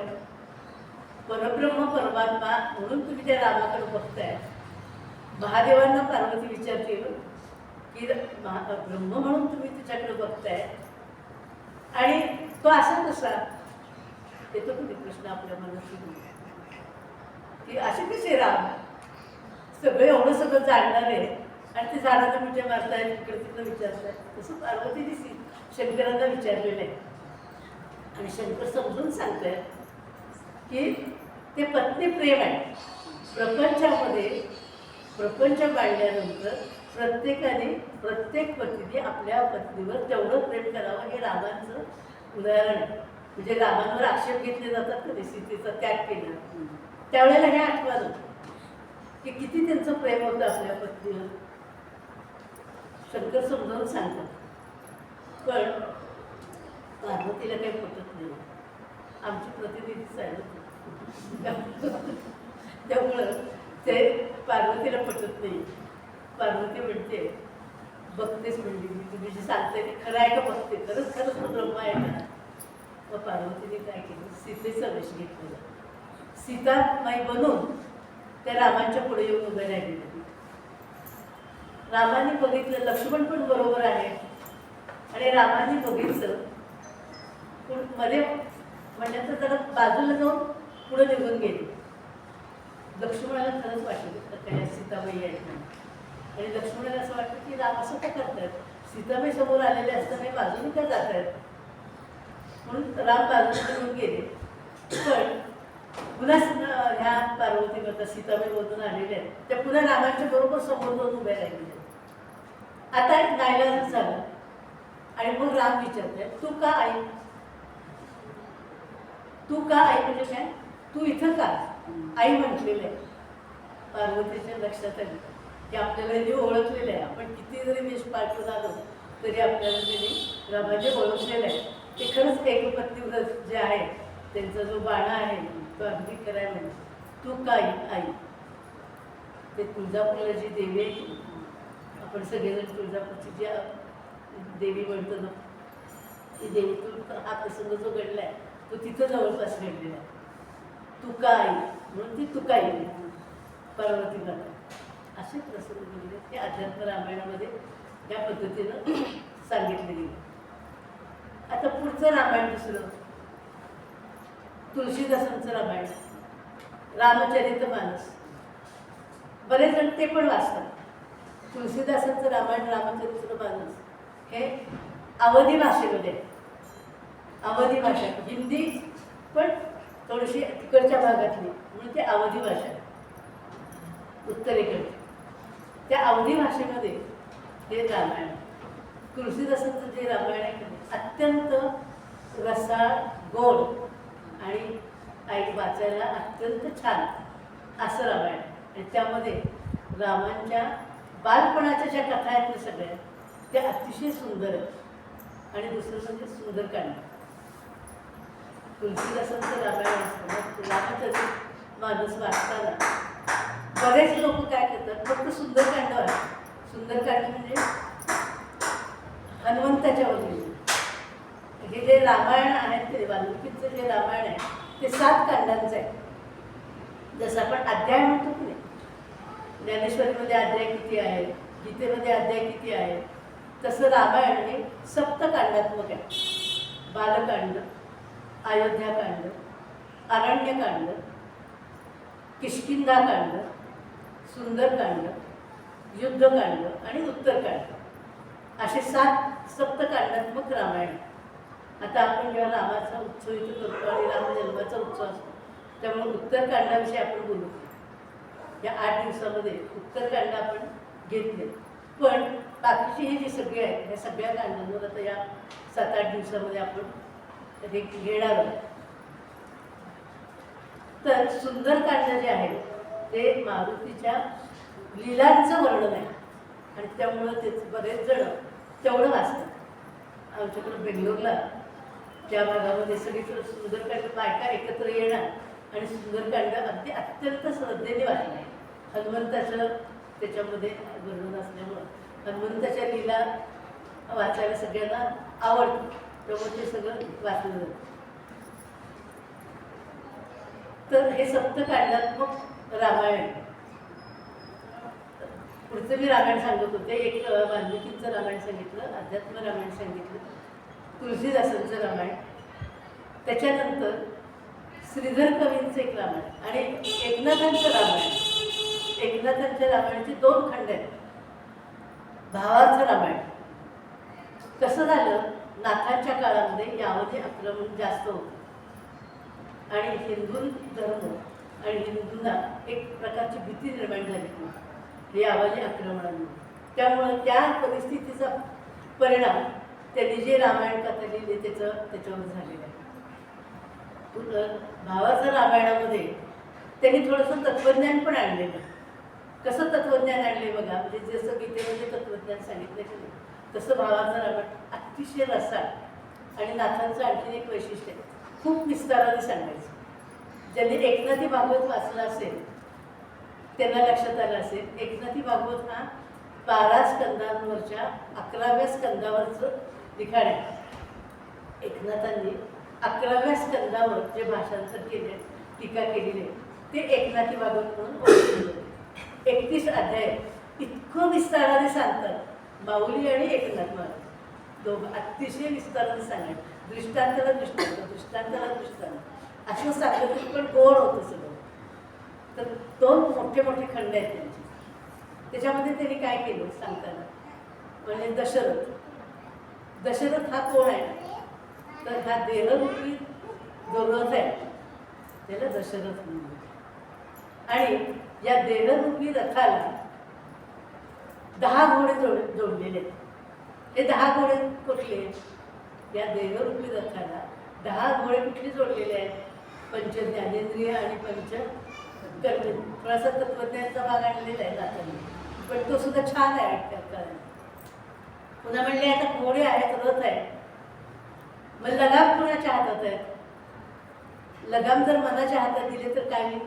परब्रह्म परमात्मा म्हणून तुम्ही त्या रामाकडे बघताय. महादेवांना पार्वती विचारते की ब्रह्म म्हणून तुम्ही तिच्याकडे बघताय आणि तो असा कसा येतो कधी प्रश्न आपल्या मनात की असे कसे राम, सगळे एवढं सगळं जाणणार आहे आणि ते झाडाला मिठ्या मारताय, तिकडे तिकडे विचारताय. तसं पार्वतीने शंकरांना विचारलेलं आहे आणि शंकर समजून सांगताय की ते पत्नी प्रेम आहे. प्रपंचामध्ये प्रपंच बांधल्यानंतर प्रत्येकाने प्रत्येक पत्नीने आपल्या पत्नीवर तेवढं प्रेम करावं, हे रामांचं उदाहरण आहे. म्हणजे रामांवर आक्षेप घेतले जातात कधी सीतेचा त्याग केला, त्यावेळेला हे आठवलं की किती त्यांचं प्रेम होतं आपल्या पत्नीवर. शंकर समजावून सांगतात, पण पार्वतीला काही पटत नाही. आमची प्रतिनिधीच आहे त्यामुळं ते पार्वतीला पटत नाही. पार्वती म्हणते, बघतेच म्हणली मी, तुम्ही जे सांगते ते खरं आहे का बघते, खरंच खरंच तो ब्रह्म आहे का. मग पार्वतीने काय केलं, सीतेचा वेश घेतलेला, सीतामाई बनून त्या रामांच्या पुढे येऊन उभे राहिलेले. रामाने बघितलं, लक्ष्मण पण बरोबर आहे आणि रामाने बघितलं, पण मध्ये म्हणण्याचं जरा बाजूला जाऊन पुढे निघून गेले. लक्ष्मणाला खरंच वाटलं त्या सीताबाई आहेत म्हणून, आणि लक्ष्मणाला असं वाटतं की राम असं का करतात, सीताबाई समोर आलेले असताना बाजूने का जात आहेत, म्हणून राम बाजूने निघून गेले. पण पुन्हा ह्या पार्वती आता सीताबाई मधून आलेल्या आहेत, त्या पुन्हा रामाच्या बरोबर समोर जाऊन उभ्या राहिलेल्या. आता एक नाईलाज झाला आणि मग राम विचारते, तू का आई, तू का आई म्हणजे काय, तू इथं का आई म्हटलेलं आहे. पार्वतीच्या लक्षात आली की आपल्याला जे ओळखलेलं आहे, आपण किती जरी वेश पाठवून आलो तरी आपल्याला त्यांनी रामाचे ओळखलेलं आहे. ते खरंच एक पत्नीव्रत जे आहे त्यांचा जो बाणा आहे तो अगदी खराय. म्हणजे तू काय आई, ते तुळजापूरला जी देवी आहे, आपण सगळेजण तुळजापूरची जी देवी म्हणतो ना, ती देवीतून हा प्रसंग जो घडला आहे तो तिथं जवळपास घडलेला आहे. तुका आई म्हणून ती तुकाई पार्वती माता, असे प्रसंग घडले ते अध्यात्म रामायणामध्ये या पद्धतीनं सांगितले गेले. आता पुढचं रामायण दुसरं, तुळशीदासांचं रामायण, रामचरितमानस. बरेच जण ते पण वाचतात. तुळशीदासांचं रामायण रामचरितमानस हे अवधी भाषेमध्ये, अवधी भाषा, हिंदी पण थोडीशी तिकडच्या भागातली म्हणून ते अवधी भाषा, उत्तरेकडे. त्या अवधी भाषेमध्ये हे रामायण, तुळशीदासांचं जे रामायण आहे अत्यंत रसाळ, गोड आणि वाचायला अत्यंत छान असं रामायण. आणि त्यामध्ये रामांच्या बालपणाच्या ज्या कथा आहेत ना सगळ्या, त्या अतिशय सुंदर आहेत. आणि दुसरं म्हणजे सुंदरकांड, तुलसीदासांचं रामायण असतं ना, रामचरित मानस वाचताना बरेच लोक काय करतात, फक्त सुंदरकांड वाचतात. सुंदरकांड म्हणजे हनुमंताच्या वतीने हे जे रामायण आहे ते वाल्मिकीचं जे रामायण आहे ते 7 कांडांचं आहे. जसं आपण अध्याय म्हणतो की नाही, ज्ञानेश्वरीमध्ये अध्याय किती आहे, गीतेमध्ये अध्याय किती आहे, तसं रामायण हे सप्तकांडात्मक आहे. बालकांड, अयोध्याकांड, अरण्यकांड, किष्किंधाकांड, सुंदरकांड, युद्धकांड आणि उत्तरकांड असे 7 सप्तकांडात्मक रामायण. आता आपण जेव्हा रामाचा उत्सव इथे करतो आणि रामजन्माचा उत्सव असतो त्यामुळे उत्तरकांडाविषयी आपण बोलू. या 8 दिवसामध्ये उत्तरकांड आपण घेतले, पण बाकीची ही जी सगळी आहेत या सगळ्या कांडांवर आता या 7-8 दिवसामध्ये आपण हे घेणार आहोत. तर सुंदरकांड जे आहे ते मारुतीच्या लीलांचं वर्णन आहे आणि त्यामुळं ते बरेच जण तेवढं वाचतात. आमच्याकडं बेंगलोरला त्या भागामध्ये सगळीकडे सुंदरकांड बायका एकत्र येणार आणि सुंदरकांड अगदी अत्यंत श्रद्धेने वाचणार. हनुमंताचं त्याच्यामध्ये वर्णन असल्यामुळं हनुमंताच्या लीला वाचायला सगळ्यांना आवडतं, त्यामुळे ते सगळं वाचलं जातं. तर हे सप्तकांडात्मक रामायण. पुढचं मी रामायण सांगत होते. एक वाल्मिकींचं रामायण सांगितलं, अध्यात्म रामायण सांगितलं, तुलसीदासांचं रामायण, त्याच्यानंतर श्रीधर कवींचं एक रामायण आणि एकनाथांचं रामायण. एकनाथांच्या रामायणाचे 2 खंड आहेत. भावाचं रामायण. कसं झालं, नाथांच्या काळामध्ये यावधी आक्रमण जास्त होतं आणि हिंदू धर्म आणि हिंदूंना एक प्रकारची भीती निर्माण झाली हे यावधी आक्रमणांनी. त्यामुळं त्या परिस्थितीचा परिणाम त्यांनी जे रामायण कथा लिहिली त्याच्यावर झालेलं आहे. भावाच्या रामायणामध्ये त्यांनी थोडंसं तत्त्वज्ञान पण आणलेलं. कसं तत्त्वज्ञान आणले बघा, म्हणजे जसं गीतेमध्ये तत्त्वज्ञान सांगितलं की नाही तसं भावाचं रामायण अतिशय रसाळ आणि नाथांचं आणखीन एक वैशिष्ट्य आहे, खूप विस्ताराने सांगायचं. ज्यांनी एकनाथी भागवत वाचला असेल त्यांना लक्षात आलं असेल, एकनाथी भागवत हा 12 स्कंदांवरच्या 11व्या स्कंदावरचं लिखाण आहे. एकनाथांनी 11व्या स्कंदावर जे भाषांतर केले, टीका केलेली आहे ते एकनाथी भागवत म्हणून ओळखले जाते. 31 अध्याय इतकं विस्ताराने सांगतात माऊली आणि एकनाथ महाराज दोघं अतिशय विस्ताराने सांगायचं. दृष्टांताला दृष्टांत, दृष्टांताला दृष्टांत असं सांगलं तरी पण गोड होतं सगळं. तर 2 मोठे मोठे खंड आहेत त्यांचे. त्याच्यामध्ये त्यांनी काय केलं सांगताना म्हणजे दशरथ हा कोण आहे, तर हा देहरूपी जो रथ आहे त्याला दशरथ म्हणतात. आणि या देहरूपी रथाला 10 घोडे जोडलेले आहेत. हे 10 घोडे कुठले, या देहरूपी रथाला 10 घोडे कुठले जोडलेले आहेत, पंच ज्ञानेंद्रिय आणि पंच कर्म. थोडासा तत्त्वज्ञानाचा भाग आणलेला आहे नाथांनी, पण तो सुद्धा छान आहे ऐकतात. पुन्हा म्हणले आता घोडे आहेत, रथ आहे, मग लगाम कोणाच्या हातात आहेत. लगाम जर मनाच्या हातात दिले तर काय होईल,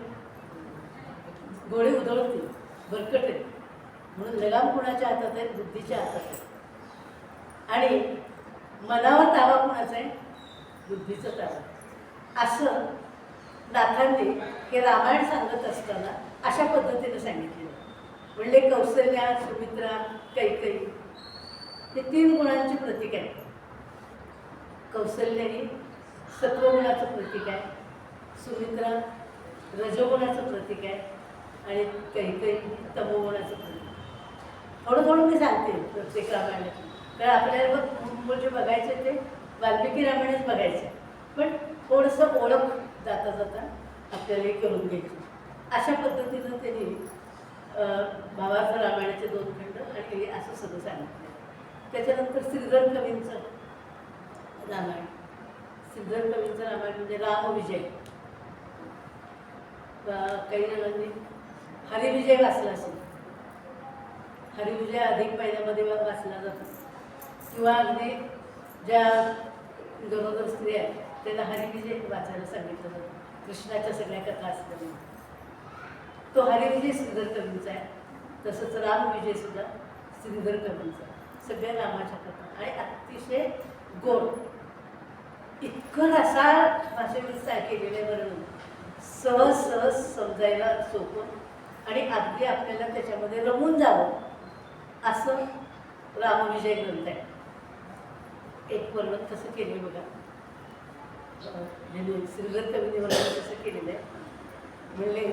घोडे उधळतील, भरकटेल. म्हणून लगाम कोणाच्या हातात आहेत, बुद्धीच्या हातात आहे. आणि मनावर ताबा कोणाचा आहे, बुद्धीचा ताबा. असं नाथांनी हे रामायण सांगत असताना अशा पद्धतीने सांगितलेलं. म्हणजे कौसल्या, सुमित्रा, कैकेयी हे 3 गुणांची प्रतीक आहे. कौसल्य ही सत्वगुणाचं प्रतीक आहे, सुमित्रा रजोगुणाचं प्रतीक आहे आणि कैकेयी तमोगुणाचं प्रतीक. थोडं थोडं मी सांगते प्रत्येक रामायणात, कारण आपल्याला जे बघायचं ते वाल्मिकी रामायणच बघायचं, पण थोडंसं ओळख जाता जाता आपल्याला हे करून घ्यायची. अशा पद्धतीनं त्यांनी भावाचं रामायणाचे 2 खंड आणि असं सगळं सांगितलं. त्याच्यानंतर श्रीधर कवींचं रामायण. श्रीधर कवींचं रामायण म्हणजे रामविजय. काही जणांनी हरिविजय वाचला असेल. हरिविजय अधिक महिन्यामध्ये वाचला जातो किंवा अगदी ज्या गरोदर स्त्रिया आहेत त्याला हरिविजय वाचायला सांगितलं होतं. कृष्णाच्या सगळ्या कथा असलेल्या तो हरिविजय श्रीधर कवींचा आहे. तसंच रामविजय सुद्धा श्रीधर कवींचा आहे. सगळ्या रामाच्या कथा आणि अतिशय गोड, इतकं रसाळ भाषेमध्ये केलेले वर्णन, सहज सहज समजायला सोपं आणि अगदी आपल्याला त्याच्यामध्ये रमून जावं असं रामविजय ग्रंथ आहे. एक वर्णन कसं केले बघा, श्रीधर कवीने वर्णन कसं केलेलं आहे. म्हणले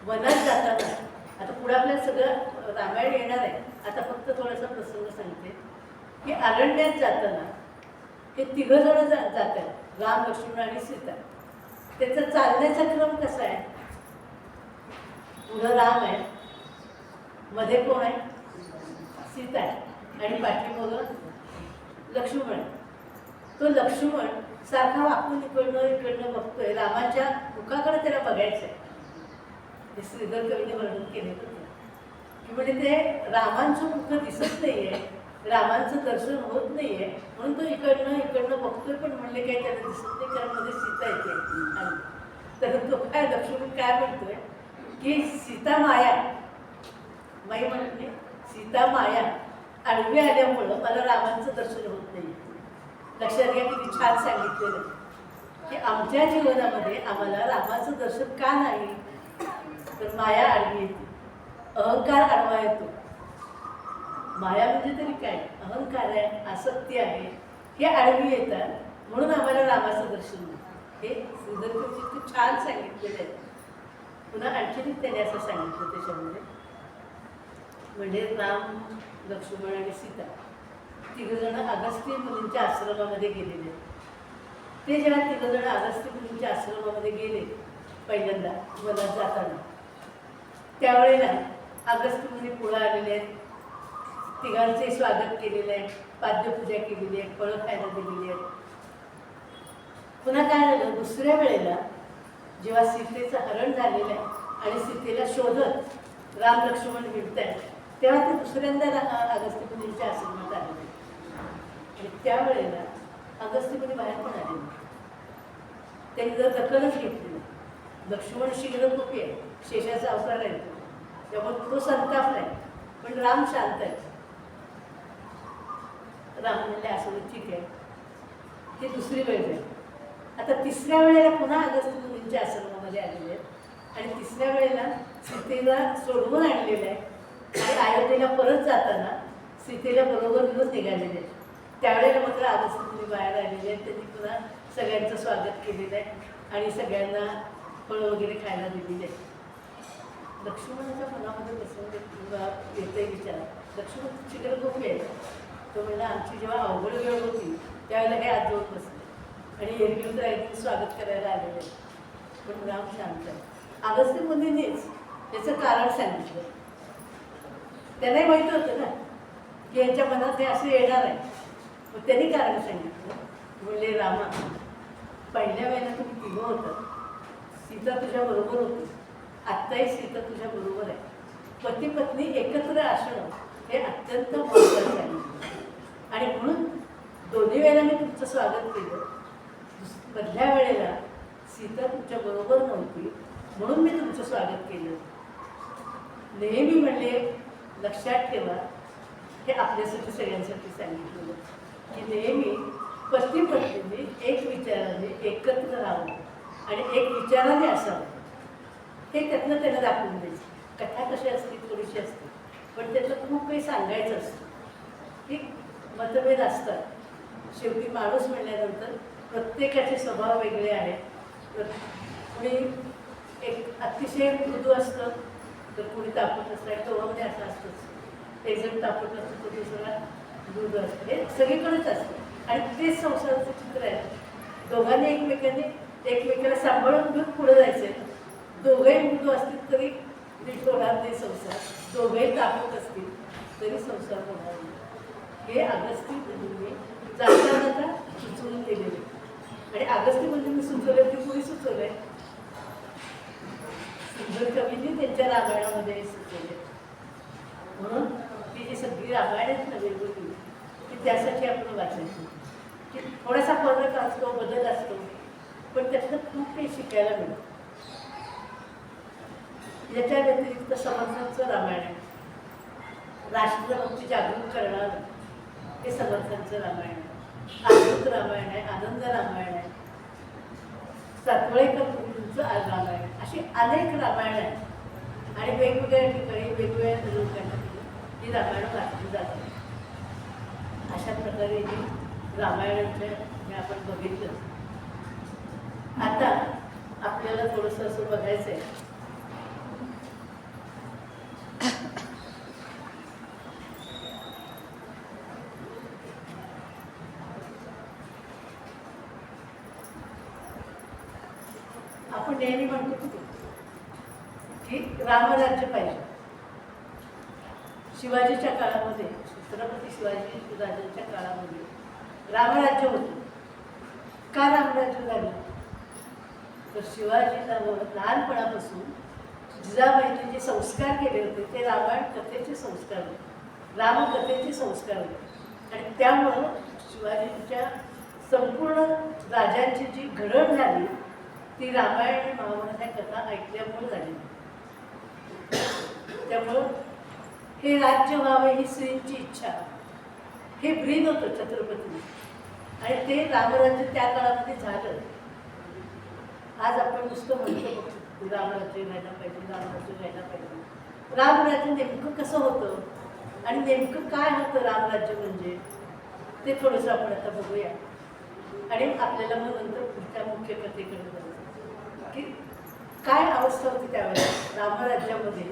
वनात जाताना, आता पुढे आपल्याला सगळं रामायण येणार आहे, आता फक्त थोडासा प्रसंग सांगते की अरण्यात जाताना हे तिघं जण जात आहेत, राम, लक्ष्मण आणि सीता. त्याचा चालण्याचा क्रम कसा आहे, पुढं राम आहे, मध्ये कोण आहे, सीता आहे आणि पाठीमागं लक्ष्मण आहे. तो लक्ष्मण सारखा वाकून इकडनं बघतोय, रामाच्या मुखाकडे त्याला बघायचं आहे. ते श्रीधर कवीने वर्णन केले होते की म्हणजे ते रामांचं मुख दिसत नाहीये, रामांचं दर्शन होत नाहीये, म्हणून तो इकडनं बघतोय, पण म्हणले काय त्याला दिसत नाही कारण मध्ये सीता येते. तर तो काय लक्ष्मण काय म्हणतोय की सीता माया, माई म्हणत नाही, सीता माया आडवी आल्यामुळं मला रामांचं दर्शन होत नाही. लक्षात घ्या किती छान सांगितलेलं की आमच्या जीवनामध्ये आम्हाला रामाचं दर्शन का नाही, तर माया आडवी येते, अहंकार आडवा येतो. माया म्हणजे तरी काय, अहंकार आहे, आसक्ती आहे, हे आडवी येतात, म्हणून आम्हाला रामाचं दर्शन नाही. हे श्रीधर कवींनी खूप छान सांगितलेलं आहे. पुन्हा आणखीन त्याने असं सांगितलं त्याच्यामध्ये, म्हणजे राम, लक्ष्मण आणि सीता तिघजण अगस्त्य मुनींच्या आश्रमामध्ये गेलेले. ते जेव्हा तिघजण अगस्त्य मुनींच्या आश्रमामध्ये गेले पहिल्यांदा वनात जाताना, त्यावेळेला अगस्त्य मुनी पुढे आलेले आहेत, तिघांचे स्वागत केलेलं आहे, पाद्यपूजा केलेली आहे, फळं खायला दिलेली आहेत. पुन्हा काय झालं, दुसऱ्या वेळेला जेव्हा सीतेचं हरण झालेलं आहे आणि सीतेला शोधत राम लक्ष्मण मिळत आहेत, तेव्हा ते दुसऱ्यांदा अगस्त्य मुनींच्या आश्रमात आलेले. आणि त्यावेळेला अगस्त्य मुनी बाहेर पण आले नाही, त्यांनी जर दखलच घेतली नाही. लक्ष्मण शीघ्रकोपी आहे, शेषाचा अवतार आहे, त्यामुळे तो संतापलाय, पण राम शांत आहे. राम म्हणले असं ठीक आहे, ते दुसरी वेळ जाईल. आता तिसऱ्या वेळेला पुन्हा अगस्त्य मुनींच्या आश्रमामध्ये आलेले आहेत आणि तिसऱ्या वेळेला सीतेला सोडवून आणलेलं आहे आणि अयोध्येला परत जाताना सीतेला बरोबर घेऊन निघालेले आहेत. त्यावेळेला मात्र अगस्त्य मुनी बाहेर आलेले आहेत. त्यांनी पुन्हा सगळ्यांचं स्वागत केलेलं आहे आणि सगळ्यांना फळं वगैरे खायला दिलेली आहे. लक्ष्मणाच्या मनामध्ये प्रसंग येते विचार, लक्ष्मण चित्रगोपी आहे. तो म्हणला आमची जेव्हा अवघड वेळ होती त्यावेळेला हे आज जोड बसले आणि एरवी तर एकदम स्वागत करायला आलेले, पण राम शांत आहे. अगस्त्य मुनींनीच त्याचं कारण सांगितलं. त्यांनाही माहिती होतं ना की यांच्या मनात हे असं येणार आहे, मग त्यांनी कारण सांगितलं. म्हणले रामा, पहिल्या वेळेला तुम्ही तिघं होतं, सीता तुझ्या बरोबर होती, आत्ताही सीता तुझ्या बरोबर आहे. पती पत्नी एकत्र असणं हे अत्यंत महत्त्वाचं आहे आणि म्हणून दोन्ही वेळेला मी तुमचं स्वागत केलं. मधल्या वेळेला सीता तुमच्या बरोबर नव्हती म्हणून मी तुमचं स्वागत केलं. नेहमी म्हणले लक्षात ठेवा, हे आपल्यासाठी सगळ्यांसाठी सांगितलेलं की नेहमी पती पत्नीने एक विचाराने एकत्र राहावं आणि एक विचाराने असावं. हे त्यातनं त्याला दाखवून द्यायचं. कथा कशी असते, थोडीशी असते, पण त्यातलं खूप काही सांगायचं असतं. की मतभेद असतात, शेवटी माणूस म्हणल्यानंतर प्रत्येकाचे स्वभाव वेगळे आहेत. तर कुणी एक अतिशय मृदू असतं, तर कुणी तापट असतं, दोघांमध्ये असं असतंच. एक जण तापट असतं तर दुसरा मृदू असतं, हे सगळीकडेच असतं आणि तेच संसाराचं चित्र आहे. दोघांनी एकमेकाला सांभाळून घेऊन पुढे जायचं आहे. दोघंही मृदू असतील तरी नीट होणार नाही संसार, दोघंही तापट असतील तरी संसार होणार नाही. हे अगस्त्य मुनींनी जाता सुचवून दिलेले आणि अगस्त्य मुनींनी सुचवलं ते कुणी सुचवलंय, श्रीधर कवींनी त्यांच्या रामायणामध्ये सुचवले. म्हणून ती जी सगळी रामायण आहेत ना वेगवेगळी, ती त्यासाठी आपण वाचायची. की थोडासा फरक असतो, बदल असतो, पण त्यातनं खूप काही शिकायला मिळतं. याच्या व्यतिरिक्त समर्थांचं रामायण आहे. राष्ट्रभक्ती जागृत करणारं हे समर्थांचं रामायण आहे. अद्भुत रामायण आहे, आनंद रामायण आहे, सातवळेकर गुरूंचं रामायण, अशी अनेक रामायण आहेत आणि वेगवेगळ्या ठिकाणी वेगवेगळ्या लोकांना ही रामायणं वाचली जातात. अशा प्रकारे ही रामायणाच्या हे आपण बघितलं. आता आपल्याला थोडंसं असं बघायचं आहे आपण नेहमी म्हणतो की रामराज्य पाहिजे. शिवाजीच्या काळामध्ये, छत्रपती शिवाजी राजांच्या काळामध्ये रामराज्य होतं. का रामराज्य झालं? तर शिवाजीला लहानपणापासून जिजाबाईंनी जे संस्कार केले होते ते रामायण कथेचे संस्कार होते, रामकथेचे संस्कार होते. आणि त्यामुळं शिवाजींच्या संपूर्ण राजांची जी घडण झाली ती रामायण आणि महाभारत या कथा ऐकल्यामुळे झाली. त्यामुळं हे राज्य व्हावे ही श्रींची इच्छा, हे ब्रीद होतं छत्रपतीने आणि ते रामराज्य त्या काळामध्ये झालं. आज आपण नुसतं म्हणतो रामराज्य व्हायला पाहिजे, रामराज्य व्हायला पाहिजे. रामराज्य नेमकं कसं होतं आणि नेमकं काय होतं रामराज्य म्हणजे, ते थोडंसं आपण आता बघूया आणि आपल्याला मग नंतर पुढच्या मुख्य कथेकडे जायचं की काय अवस्था होती त्यावेळेला रामराज्यामध्ये,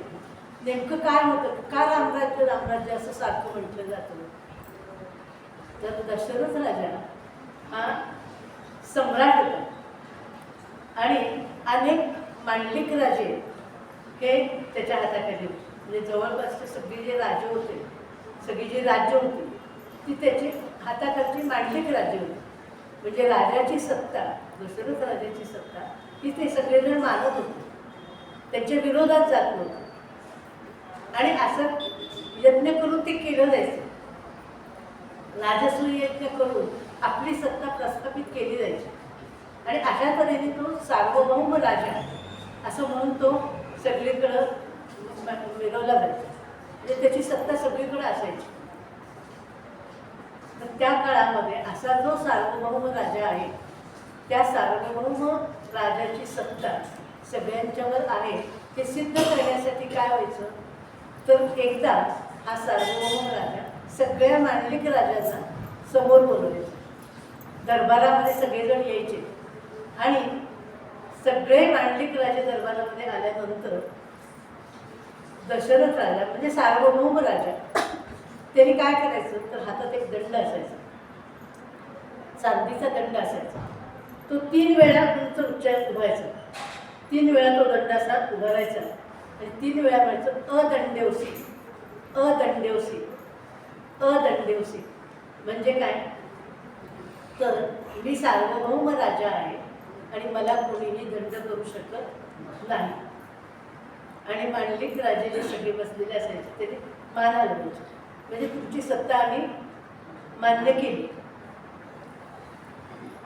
नेमकं काय होतं, का रामराज्य रामराज्य असं सारखं म्हटलं जातं. तर दशरथ राजा हा सम्राट होता आणि अनेक मांडलिक राजे हे त्याच्या हाताखाली होते. म्हणजे जवळपासचे सगळे जे राजे होते, सगळी जी राज्य होती ती त्याची हाताखालची मांडलिक राज्य होती. म्हणजे राजाची सत्ता, दशरथ राजाची सत्ता ही ते सगळेजण मानत होते, त्यांच्या विरोधात जात नव्हते. आणि असं यज्ञ करून ते केलं जायचं, राजसूय यज्ञ करून आपली सत्ता प्रस्थापित केली जायची. आणि अशा तऱ्हेने तो सार्वभौम राजा असं म्हणून तो सगळीकडं मिरवला जायचा, म्हणजे त्याची सत्ता सगळीकडे असायची. तर त्या काळामध्ये असा जो सार्वभौम राजा आहे त्या सार्वभौम राजाची सत्ता सगळ्यांच्यावर आहे हे सिद्ध करण्यासाठी काय व्हायचं, तर एकदा हा सार्वभौम राजा सगळ्या मांडलिक राजांना समोर बोलवायचा. दरबारामध्ये सगळेजण यायचे आणि सगळे मांडलिक राजे दरबारामध्ये आल्यानंतर दशरथ राजा म्हणजे सार्वभौम राजा त्यांनी काय करायचं, तर हातात एक दंड असायचा, चांदीचा दंड असायचा. तो 3 वेळा उंच उभारायचा, 3 वेळा तो दंड असा उभारायचा आणि 3 वेळा म्हणायचं अदंडेवसी अदंडेवसी अदंडेवसी. म्हणजे काय, तर मी सार्वभौम राजा आहे आणि मला कोणीही दंड करू शकत नाही. आणि मांडलिक राजे जे सगळे बसलेले असायचे त्याने मान हलवायचे, म्हणजे तुमची सत्ता आम्ही मान्य केली.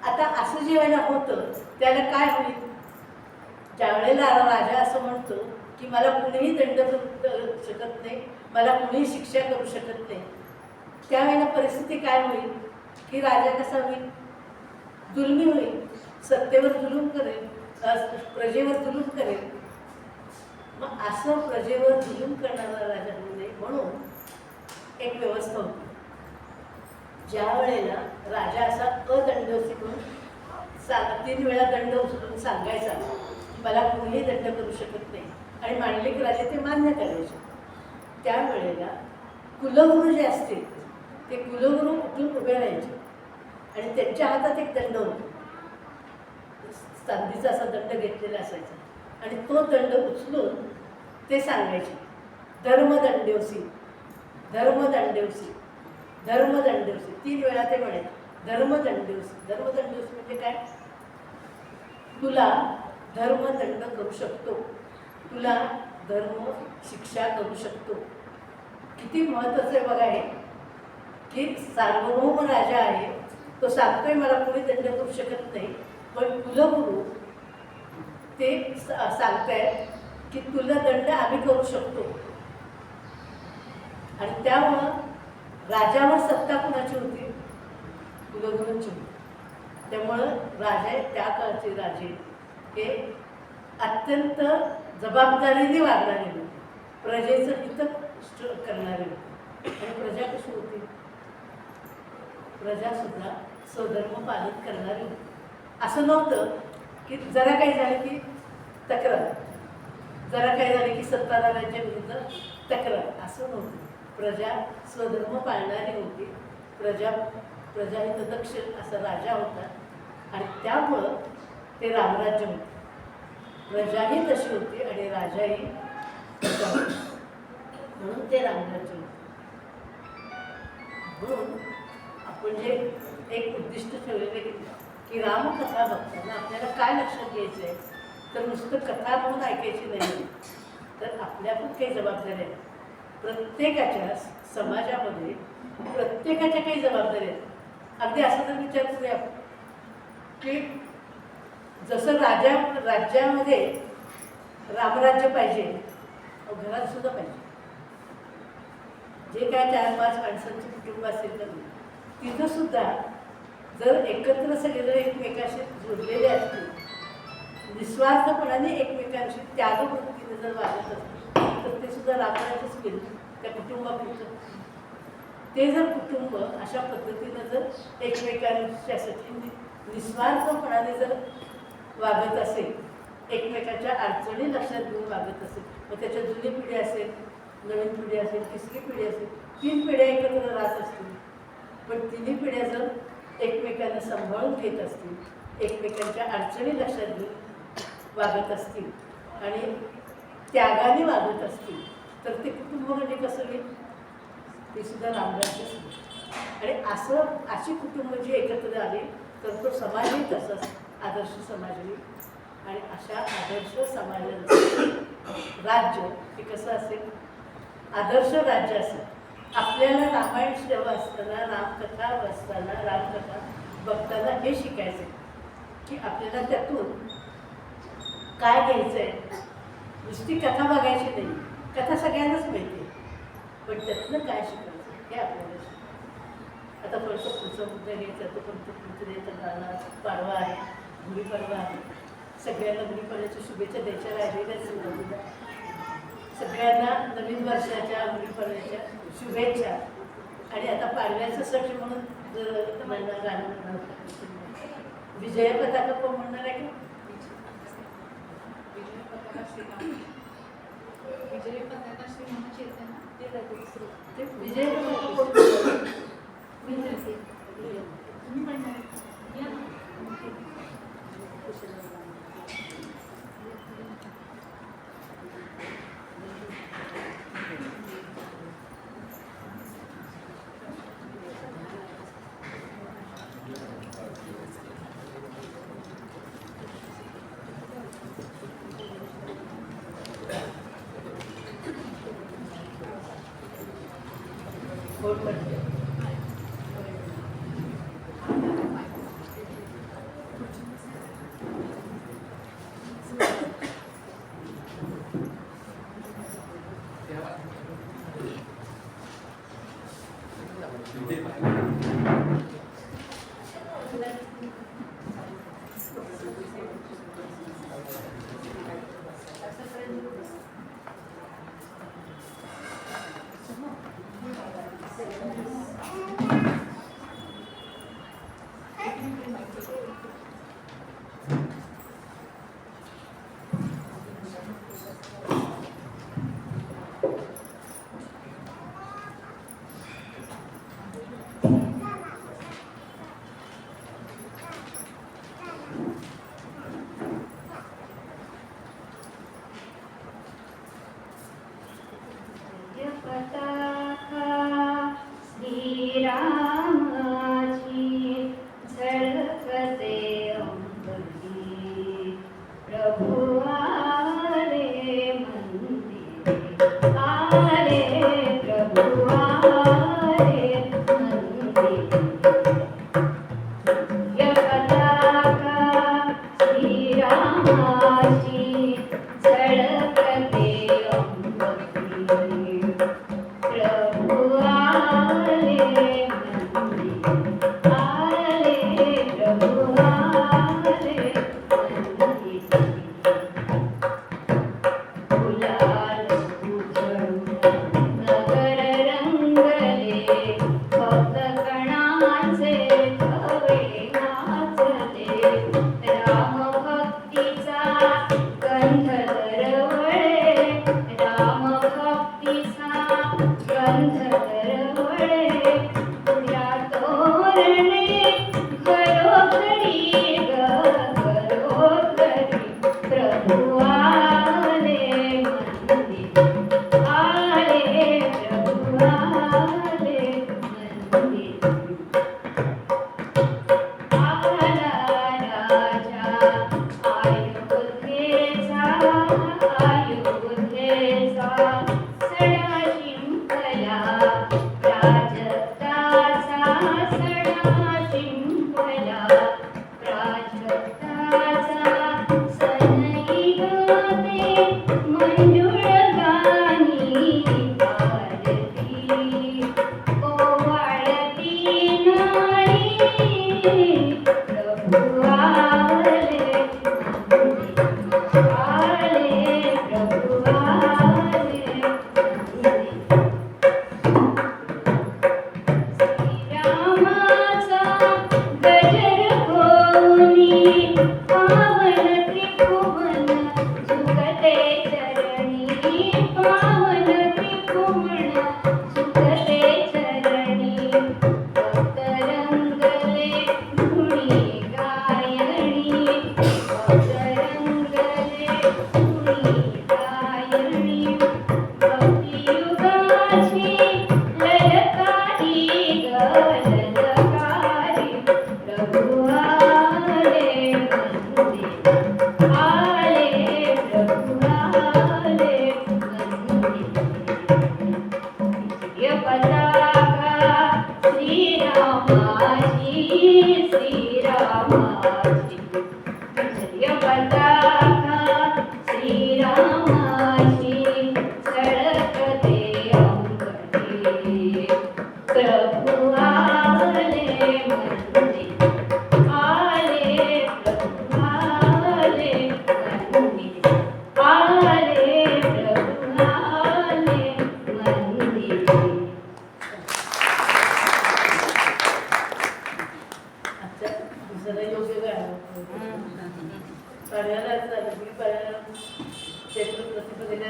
आता असं जे वेळेला होतं त्याला काय होईल, ज्यावेळेला राजा असं म्हणतो की मला कुणीही दंड करू शकत नाही, मला कुणीही शिक्षा करू शकत नाही, त्यावेळेला परिस्थिती काय होईल की राजा कसा होईल, जुलमी होईल, सत्तेवर जुलूम करेल, प्रजेवर जुलूम करेल. मग असं प्रजेवर जुलूम करणारा राजा होऊ नये म्हणून एक व्यवस्था होती. ज्या वेळेला राजा असा अदंडवसी म्हणून 3 वेळा दंड उचलून सांगायचा मला कुणीही दंड करू शकत नाही आणि मांडलिक राजे ते मान्य करायचे, त्यावेळेला कुलगुरू जे असतील ते कुलगुरू उठून उभे राहायचे आणि त्यांच्या हातात एक दंड होता, चांदीचा असा दंड घेतलेला असायचा आणि तो दंड उचलून ते सांगायचे धर्मदंडेवसी धर्मदंडेवसी धर्मदंडेवसी. 3 वेळा ते म्हणायचे धर्मदंडेवसी. धर्मदंडेवसी म्हणजे काय, तुला धर्मदंड करू शकतो, तुला धर्म शिक्षा करू शकतो. किती महत्त्वाचं आहे बघा हे, की सार्वभौम राजा आहे तो सांगतोय मला कोणी दंड करू शकत नाही, पण कुलगुरू ते सांगतायत की तुला दंड आम्ही करू शकतो. आणि त्यामुळं राजावर सत्ता कुणाची होती? कुलगुरूंची होती. त्यामुळं राजे, त्या काळचे राजे हे अत्यंत जबाबदारीने वागणारे होते, प्रजेचं हित करणारे होते. आणि प्रजा कशी होती? प्रजा सुद्धा स्वधर्म पालन करणारी होती. असं नव्हतं की जरा काही झालं की तक्रार, जरा काही झालं की सत्ताधाऱ्यांच्या विरुद्ध तक्रार, असं नव्हतं. प्रजा स्वधर्म पाळणारी होती. प्रजा ही तदक्ष असा राजा होता. आणि त्यामुळं ते रामराज्य होते. प्रजाही तशी होती आणि राजाही तसा होता, म्हणून ते रामराज्य होते. म्हणून आपण जे एक उद्दिष्ट ठेवलेलं आहे की रामकथा बघताना आपल्याला काय लक्षात घ्यायचं आहे, तर नुसतं कथा म्हणून ऐकायची नाही, तर आपल्या पण काही जबाबदाऱ्या आहेत. प्रत्येकाच्या समाजामध्ये प्रत्येकाच्या काही जबाबदाऱ्या आहेत. अगदी असं जर विचार करूया की जसं राज्यामध्ये रामराज्य पाहिजे, घरात सुद्धा पाहिजे. जे काय 4-5 माणसांचं कुटुंब असेल तर तिथं सुद्धा जर एकत्र सगळेजण एकमेकाशी जोडलेले असतील, निस्वार्थपणाने एकमेकांशी त्यागवृत्तीने जर वागत असतील, तर ते सुद्धा रामराज्यच केलं त्या कुटुंबापुरतं. ते जर कुटुंब अशा पद्धतीनं जर एकमेकांच्यासाठी निस्वार्थपणाने जर वागत असेल, एकमेकाच्या अडचणी लक्षात घेऊन वागत असेल, मग त्याच्या जुनी पिढी असेल, नवीन पिढी असेल, तिसरी पिढी असेल, 3 पिढ्या एकत्र राहत असतील, पण तिन्ही पिढ्या जर एकमेकांना सांभाळून घेत असतील, एकमेकांच्या अडचणी लक्षात घेऊन वागत असतील आणि त्यागाने वागत असतील, तर ते कुटुंब म्हणजे कसं होईल? ते सुद्धा रामराज्यच होईल. आणि अशी कुटुंब जी एकत्र आली तर तो समाजही तसाच आदर्श समाज होईल. आणि अशा आदर्श समाजाचं राज्य हे कसं असेल? आदर्श राज्य असेल. आपल्याला रामायण श्रव असताना, रामकथा वाचताना, रामकथा बघताना हे शिकायचं की आपल्याला त्यातून काय घ्यायचं आहे. नुसती कथा बघायची नाही, कथा सगळ्यांनाच मिळते, पण त्यातनं काय शिकायचं हे आपल्याला शिकायचं. आता पुढचा मुद्दा घ्यायचा तो पंचकृतीचा पाडवा आहे, गुढीपाडवा आहे. सगळ्यांना गुढीपाडव्याच्या शुभेच्छा द्यायच्या राहिलेल्याच. सगळ्यांना नवीन वर्षाच्या गुढीपाडव्याच्या शुभेच्छा. आणि आता पाडव्याचं सण म्हणून जर मला गाणं म्हणणार, विजय पताका कोण म्हणणार आहे का? विजय पताका श्री म्हणून येते ना, ते विजय पताका कोण? तुम्ही म्हणणार या ना. कोण म्हणते?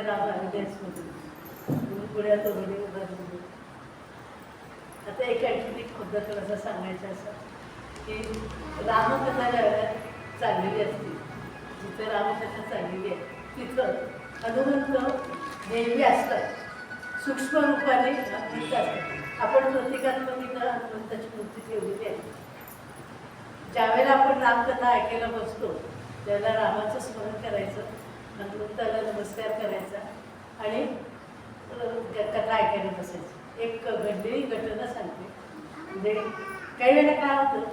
माझ्या राम हरिदासमधून पुण्यात वगैरे उभारलेली. आता एक आणखी एक मुद्दा थोडासा सांगायचा असा की रामकथा ज्यावेळेला चाललेली असते, जिथं रामकथा चाललेली आहे तिथं हनुमंत नेहमी असतात, सूक्ष्म रूपाने हनुमंत असतात. आपण प्रतीकात्मक इथं हनुमंताची मूर्ती ठेवलेली आहे. ज्यावेळेला आपण रामकथा ऐकायला बसतो त्यावेळेला रामाचं स्मरण करायचं, हनुमंताला नमस्कार करायचा आणि कथा ऐकायला बसायचं. एक घडलेली घटना सांगते. म्हणजे काही वेळेला काय होतं,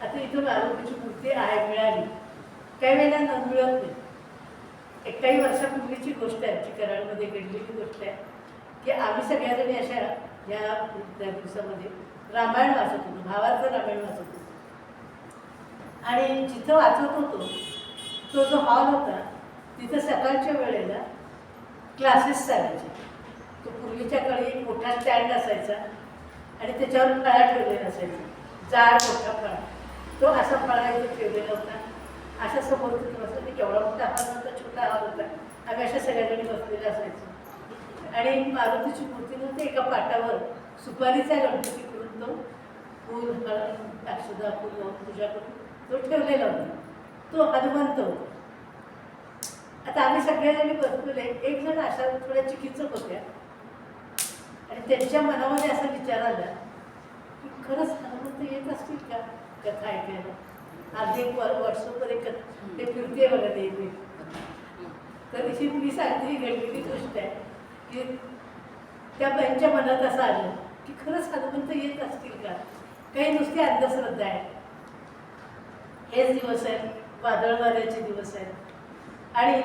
आता इथं मारुतीची मूर्ती आहे मिळाली, काही वेळेला न मिळत नाही. एक काही वर्षापूर्वीची गोष्ट आहे, जी कराडमध्ये घडलेली गोष्ट आहे की आम्ही सगळ्याजणी अशा या त्या दिवसामध्ये रामायण वाचत होतो, भावाचं रामायण वाचत होतो. आणि जिथं वाचत होतो तो जो हॉल होता तिथं सकाळच्या वेळेला क्लासेस चालायचे. तो पूर्वीच्या काळी एक मोठा स्टँड असायचा आणि त्याच्यावर फळा ठेवलेला असायचा, जाड मोठा फळा. तो असा फळा इथे ठेवलेला होता. अशा समोर बसलं, केवढा मोठा हॉल होता, छोटा हॉल होता. आम्ही अशा सगळ्याजणी बसलेले असायचो. आणि मारुतीची मूर्ती नव्हती, एका पाटावर सुपारीचा गणपती करून तो फूल हळद अक्षदा फूल लावून पूजा करून तो ठेवलेला होता. तो हनुमंत होता. आता आम्ही सगळ्याजणी बसलेले, एक जण अशा थोड्या चिकित्सक होत्या आणि त्यांच्या मनामध्ये असा विचार आला की खरंच हनुमंत येत असतील का कथा ऐकायला. आधी एक व्हॉट्सअपवर एक ते फिरते बघा नेहमी. तर अशी मी सांगते ही घडलेली गोष्ट आहे की त्या बाईंच्या मनात असं आलं की खरंच हनुमंत येत असतील का. काही नुसती अंधश्रद्धा आहे. हेच दिवस आहेत, वादळ वाऱ्याचे दिवस आहेत आणि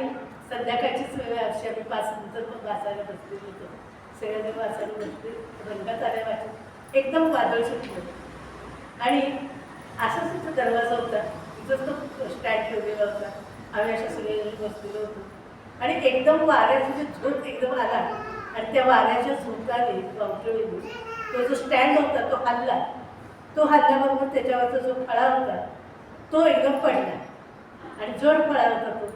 संध्याकाळचीच वेळ अशी आम्ही 5 नंतर मग वाचायला बसलेलो होतो. सगळ्यांनी वाचायला बसले, रंगात आल्या वाचत एकदम वादळ सुटलं आणि असाच तिथं दरवाजा होता, तिथंच तो स्टँड ठेवलेला होता. आम्ही अशा सगळेजण बसलेलो होतो आणि एकदम वाऱ्याचा झोप एकदम आला आणि त्या वाऱ्याच्या झोपाने पावटळीने तो जो स्टँड होता तो हल्ला. तो हल्ल्याबरोबर त्याच्यावरचा जो फळा होता तो एकदम पडला आणि जड फळा होता तो.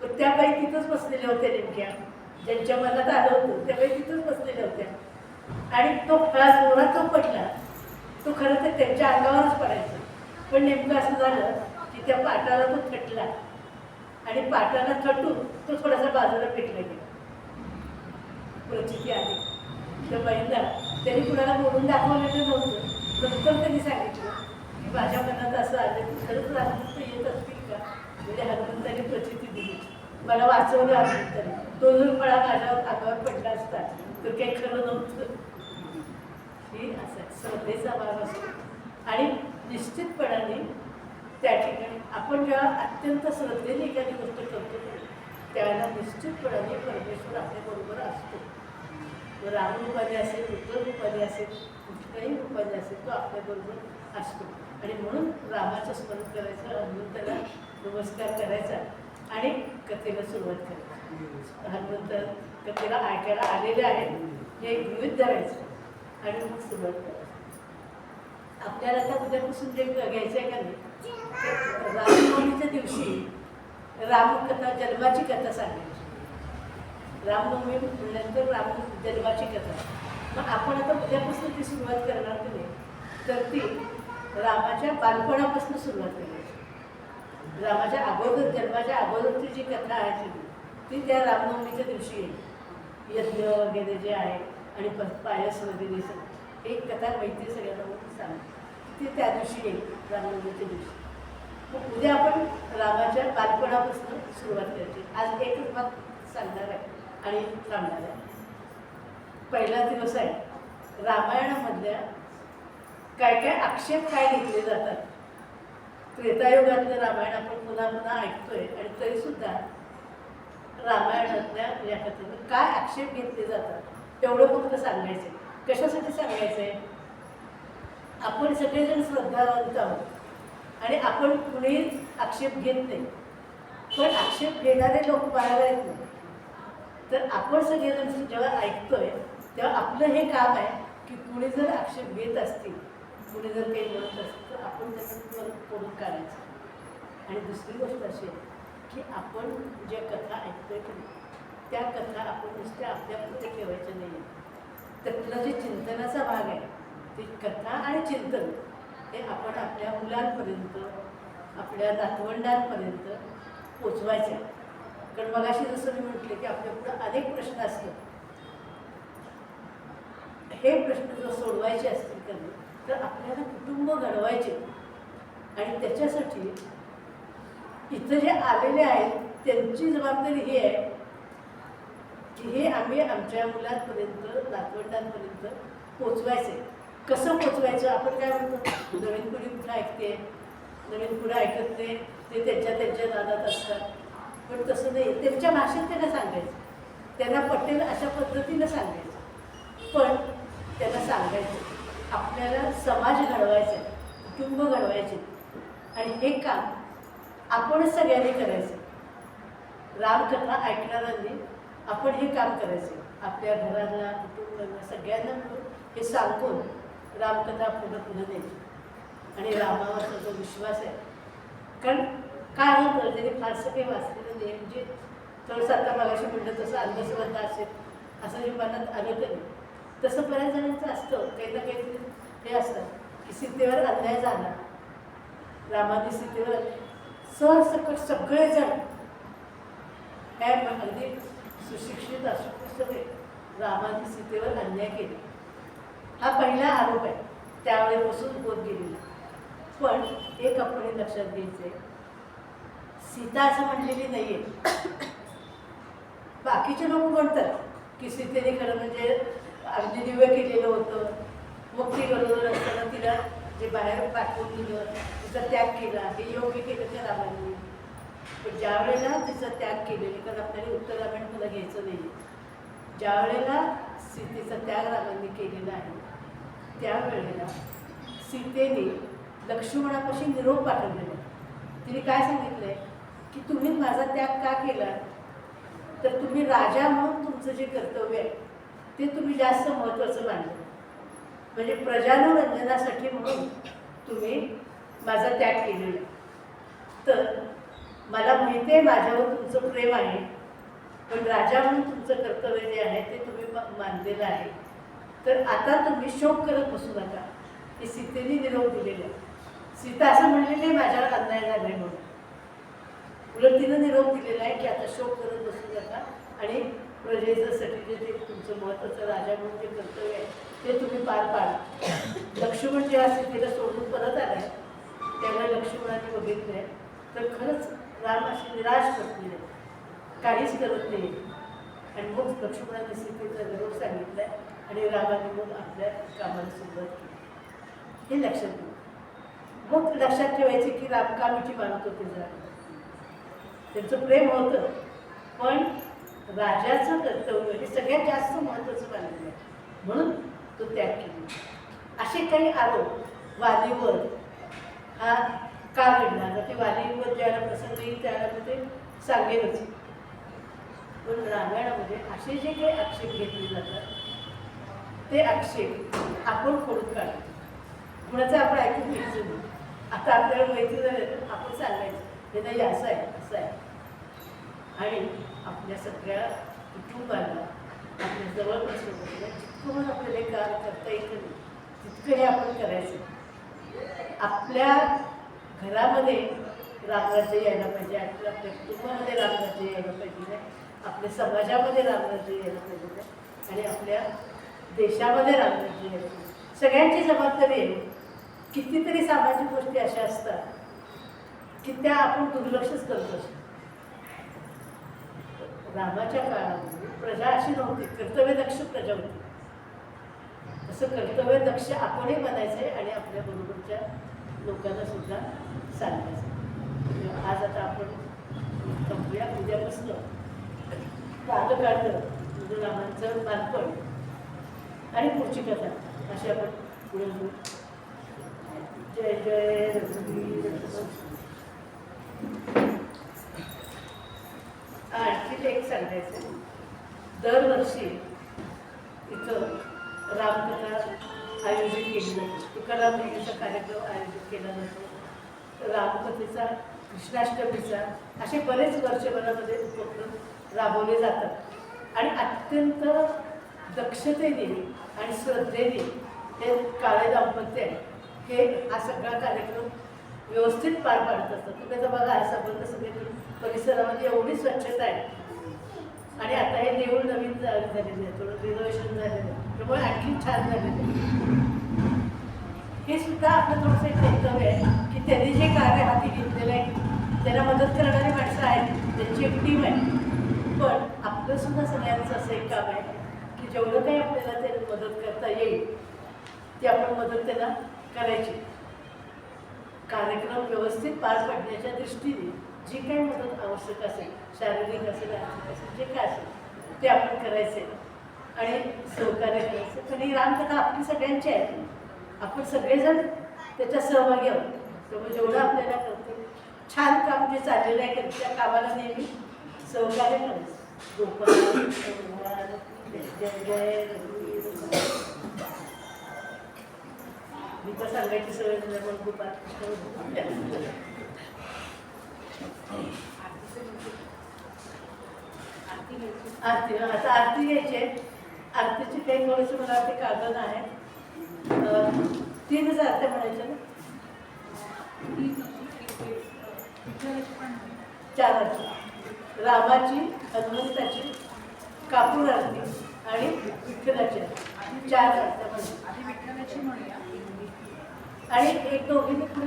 पण त्या बाई तिथंच बसलेल्या होत्या, नेमक्या ज्यांच्या मनात आलं होतं त्या बाई तिथंच बसलेल्या होत्या. आणि तो फळा जोरात जो पडला तो खरं तर त्यांच्या अंगावरच पडायचा. पण नेमकं असं झालं की त्या पाटाला तो थटला आणि पाटाला थटून तो थोडासा बाजूला फेकला गेला. प्रचिती आली त्या बाईंना. त्यांनी कुणाला बोलून दाखवलेलं नव्हतं. नंतर त्यांनी सांगितलं की माझ्या मनात असं आलं की खरंच हनुमंत येत असतील का. म्हणजे हनुमंताने प्रचिती दिली, मला वाचवलं हनुमंताने. तो जर फळा माझ्यावर अंगावर पडला असता तर काही खरं नव्हतं. ही असं श्रद्धेचा भाग असतो आणि निश्चितपणाने त्या ठिकाणी आपण जेव्हा अत्यंत श्रद्धेने एखादी गोष्ट करतो त्यावेळेला निश्चितपणाने परमेश्वर आपल्याबरोबर असतो. तो रामरूपाने असेल, रुद्ररूपाने असेल, कुठल्याही रूपाने असेल, तो आपल्याबरोबर असतो. आणि म्हणून रामाचं स्मरण करायचं, हनुमंताला नमस्कार करायचा आणि कथेला सुरुवात करायची. हनुमंत कथेला ऐकायला आलेले आहेत हे गृहीत धरायचं आणि मग सुरुवात करायची. आपल्याला आता उद्यापासून जे घ्यायचं आहे का नाही, रामनवमीच्या दिवशी रामकथा जन्माची कथा सांगायची. रामनवमी नंतर राम जन्माची कथा. मग आपण आता उद्यापासून ती सुरुवात करणार की नाही, तर ती रामाच्या बालपणापासून सुरुवात करायची. रामाच्या अगोदर, जन्माच्या अगोदरची जी कथा आहे ती त्या रामनवमीच्या दिवशी येईल. यज्ञ वगैरे जे आहे आणि पायस वगैरे एक कथा माहिती सगळ्यांना सांगते ती त्या दिवशी येईल, रामनवमीच्या दिवशी. मग उद्या आपण रामाच्या बालपणापासून सुरुवात करायची. आज एकच भाग सांगणार आहे आणि थांबणार आहे. पहिला दिवस आहे रामायणामधल्या काय काय आक्षेप काय घेतले जातात. त्रेतायुगातलं रामायण आपण पुन्हा पुन्हा ऐकतोय आणि तरीसुद्धा रामायणातल्या या कथेवर काय आक्षेप घेतले जातात तेवढं फक्त सांगायचं आहे. कशासाठी सांगायचं आहे, आपण सगळेजण श्रद्धावंत आहोत आणि आपण कुणीही आक्षेप घेत नाही. पण आक्षेप घेणारे लोक बाहेर आहेत नाही. तर आपण सगळेजण जेव्हा ऐकतोय तेव्हा आपलं हे काम आहे की कुणी जर आक्षेप घेत असतील, कुणी जर काही म्हणत असतील तर आपण त्याच्यात पडून काढायचं. आणि दुसरी गोष्ट अशी आहे की आपण ज्या कथा ऐकतोय की त्या कथा आपण नुसत्या आपल्यापुरते ठेवायच्या नाही. त्यातलं जे चिंतनाचा भाग आहे ती कथा आणि चिंतन हे आपण आपल्या मुलांपर्यंत आपल्या नातवंडांपर्यंत पोचवायचे. कारण मगाशी जसं मी म्हटले की आपल्यापुढं अनेक प्रश्न असतात. हे प्रश्न जर सोडवायचे असतील कधी तर आपल्याला कुटुंब घडवायचे. आणि त्याच्यासाठी इथं जे आलेले आहेत त्यांची जबाबदारी ही आहे की हे आम्ही आमच्या मुलांपर्यंत नातवंडांपर्यंत पोचवायचे. कसं पोचवायचं? आपण काय म्हणतो नवीन पिढी कुठं ऐकते, नवीन पिढी ऐकत नाही, ते त्यांच्या नादात असतात. पण तसं नाही, त्यांच्या भाषेत त्यांना सांगायचं, त्यांना पटेल अशा पद्धतीनं सांगायचं. पण त्यांना सांगायचं आपल्याला समाज घडवायचा आहे, कुटुंब घडवायचे. आणि हे काम आपणच सगळ्यांनी करायचं. रामकथा ऐकणाऱ्यांनी आपण हे काम करायचे. आपल्या घराला कुटुंबाला सगळ्यांना मिळून हे सांगून रामकथा पुढं द्यायची. आणि रामावरचा जो विश्वास आहे, कारण काय होतं ज्यांनी फारसं काही वाचलेलं नाही, म्हणजे थोडंसं आता मगाशी म्हटलं तसं अंधश्रद्धा असेल असं जे मनात आलं तरी तसं बऱ्याच जणांचं असतं. काही ना काहीतरी हे असतं की सीतेवर अन्याय झाला, रामाने सीतेवर सरसकट सगळेजण काय अगदी सुशिक्षित असू सगळे रामाने सीतेवर अन्याय केले. हा पहिला आरोप आहे, त्यावेळेपासून होत गेलेला. पण एक आपण लक्षात घ्यायचंय, सीता असं म्हणलेली नाहीये. बाकीचे लोक म्हणतात की सीतेने खरं म्हणजे अगदी दिव्य केलेलं होतं, मग ती बरोबर असताना तिला जे बाहेर पाठवून दिलं, तिचा त्याग केला, हे योग्य केलं त्या रामाने. पण ज्या वेळेला तिचा त्याग केलेला, कारण आपल्याला उत्तर रामायण मला घ्यायचं नाही, ज्या वेळेला सीतेचा त्याग रामांनी केलेला आहे त्यावेळेला सीतेने लक्ष्मणापाशी निरोप पाठवलेला. तिने काय सांगितलंय की तुम्ही माझा त्याग का केला, तर तुम्ही राजा म्हणून तुमचं जे कर्तव्य आहे ते तुम्ही जास्त महत्त्वाचं मानलं. म्हणजे प्रजानुरंजनासाठी म्हणून तुम्ही माझा त्याग केलेला. तर मला माहिती आहे माझ्यावर तुमचं प्रेम आहे, पण राजा म्हणून तुमचं कर्तव्य जे आहे ते तुम्ही मानलेलं आहे. तर आता तुम्ही शोक करत बसू नका. हे सीतेने निरोप दिलेला आहे. सीता असं म्हणलेली आहे माझ्यावर अन्याय झाला आहे म्हणून, उलट तिनं निरोप दिलेला आहे की आता शोक करत बसू नका आणि प्रजेसाठी जे तुमचं महत्त्वाचं राजा म्हणून जे कर्तव्य आहे ते तुम्ही पार पाडा. लक्ष्मण जेव्हा सीतेला सोडून परत आलाय त्याला लक्ष्मणाने बघितलंय तर खरंच राम अशी निराश बसलेले, काहीच करत नाही. आणि मग लक्ष्मणाने सीतेचा निरोप सांगितलाय आणि रामाने मग आपल्या कामाला सुरुवात केली. हे लक्षात घेऊ. मग लक्षात ठेवायचे की राम का मिठी मारत होते जरा, त्यांचं प्रेम होतं, पण राजाचं कर्तव्य हे सगळ्यात जास्त महत्त्वाचं मानलेलं आहे म्हणून तो त्याग केला. असे काही आरोप वालीवर हा का घडला, ते वालीवर ज्याला प्रसंग येईल त्याला ते सांगेलच. पण रामायणामध्ये असे जे काही आक्षेप घेतले जातात ते आक्षेप आपण खोडून काढतो. कुणाचं आपण ऐकून घ्यायचं नाही. आता आपल्याला माहिती झालं तर आपण सांगायचं हे नाही असं आहे असं आहे. आणि आपल्या सगळ्या कुटुंबाला आपल्या जवळपास लोकांना जितकं आपल्याला कार्य करता येतं नाही तितकं हे आपण करायचं. आपल्या घरामध्ये रामराज्य यायला पाहिजे, आपल्या कुटुंबामध्ये रामराज्य यायला पाहिजे, आपल्या समाजामध्ये रामराज्य यायला पाहिजे आणि आपल्या देशामध्ये रामराज्य यायला पाहिजे. सगळ्यांची जबाबदारी आहे. कितीतरी सामाजिक गोष्टी अशा असतात की त्या आपण दुर्लक्षच करत असतो. रामाच्या काळामध्ये प्रजा अशी नव्हती, कर्तव्यदक्ष प्रजा होती. तसं कर्तव्यदक्ष आपणही बनायचंय आणि आपल्या बरोबरच्या लोकांना सुद्धा सांगायचं. आज आता आपण थांबूया, उद्यापासून काढलं म्हणजे रामांचं बालपण आणि पुढची कथा अशी आपण पुढे घेऊ. जय जय रघुवीर. आणखी एक सांगायचं, दरवर्षी इथं रामकथा आयोजित केली जाते. तुकाराम देवीचा कार्यक्रम आयोजित केला जातो. रामकथेचा, कृष्णाष्टमीचा असे बरेच वर्षभरामध्ये उपक्रम राबवले जातात. आणि अत्यंत दक्षतेने आणि श्रद्धेने हे काळे दाम्पत्य आहे हे हा सगळा कार्यक्रम व्यवस्थित पार पाडत असतात. तुम्ही आता बघा हा संबंध सगळीकडे परिसरामध्ये एवढी स्वच्छता आहे आणि आता हे देऊळ नवीन झालेलं आहे, थोडं रिनोव्हेशन झालेलं आहे, त्यामुळे आणखी छान झालेलं आहे. हे सुद्धा आपलं थोडंसं एक कर्तव्य आहे की त्यांनी जे कार्य हाती घेतलेलं आहे त्यांना मदत करणारी माणसं आहेत, त्यांची एक टीम आहे. पण आपलं सुद्धा सगळ्यांचं असं एक काम आहे की जेवढं काही आपल्याला ते मदत करता येईल ती आपण मदत त्यांना करायची. कार्यक्रम व्यवस्थित पार पडण्याच्या दृष्टीने जी काही मदत आवश्यक असेल, शारीरिक असेल, आर्थिक असेल, जे काय असेल ते आपण करायचे आणि सहकार्य करायचं. पण ही रामकथा आपली सगळ्यांची आहे, आपण सगळेजण त्याच्यात सहभागी आहोत. त्यामुळे जेवढं आपल्याला करते छान काम जे चाललेलं आहे त्या कामाला नेहमी सहकार्य करायचं. गोपाळ जय जय मी तर सांगायची सवय निर्माण गोपाळ आरती. आता आरती घ्यायची आहे. आरतीची काही थोडीशी मला वाटते कागद आहे. 3,000 आरत्या म्हणायच्या ना, 4 आरती. रामाची, हनुमंताची, कापूर आरती आणि विठ्ठलाची आरती. 4 आरत्या म्हणजे आधी विठ्ठलाची म्हणूया. आणि एक दोघींनी कुठे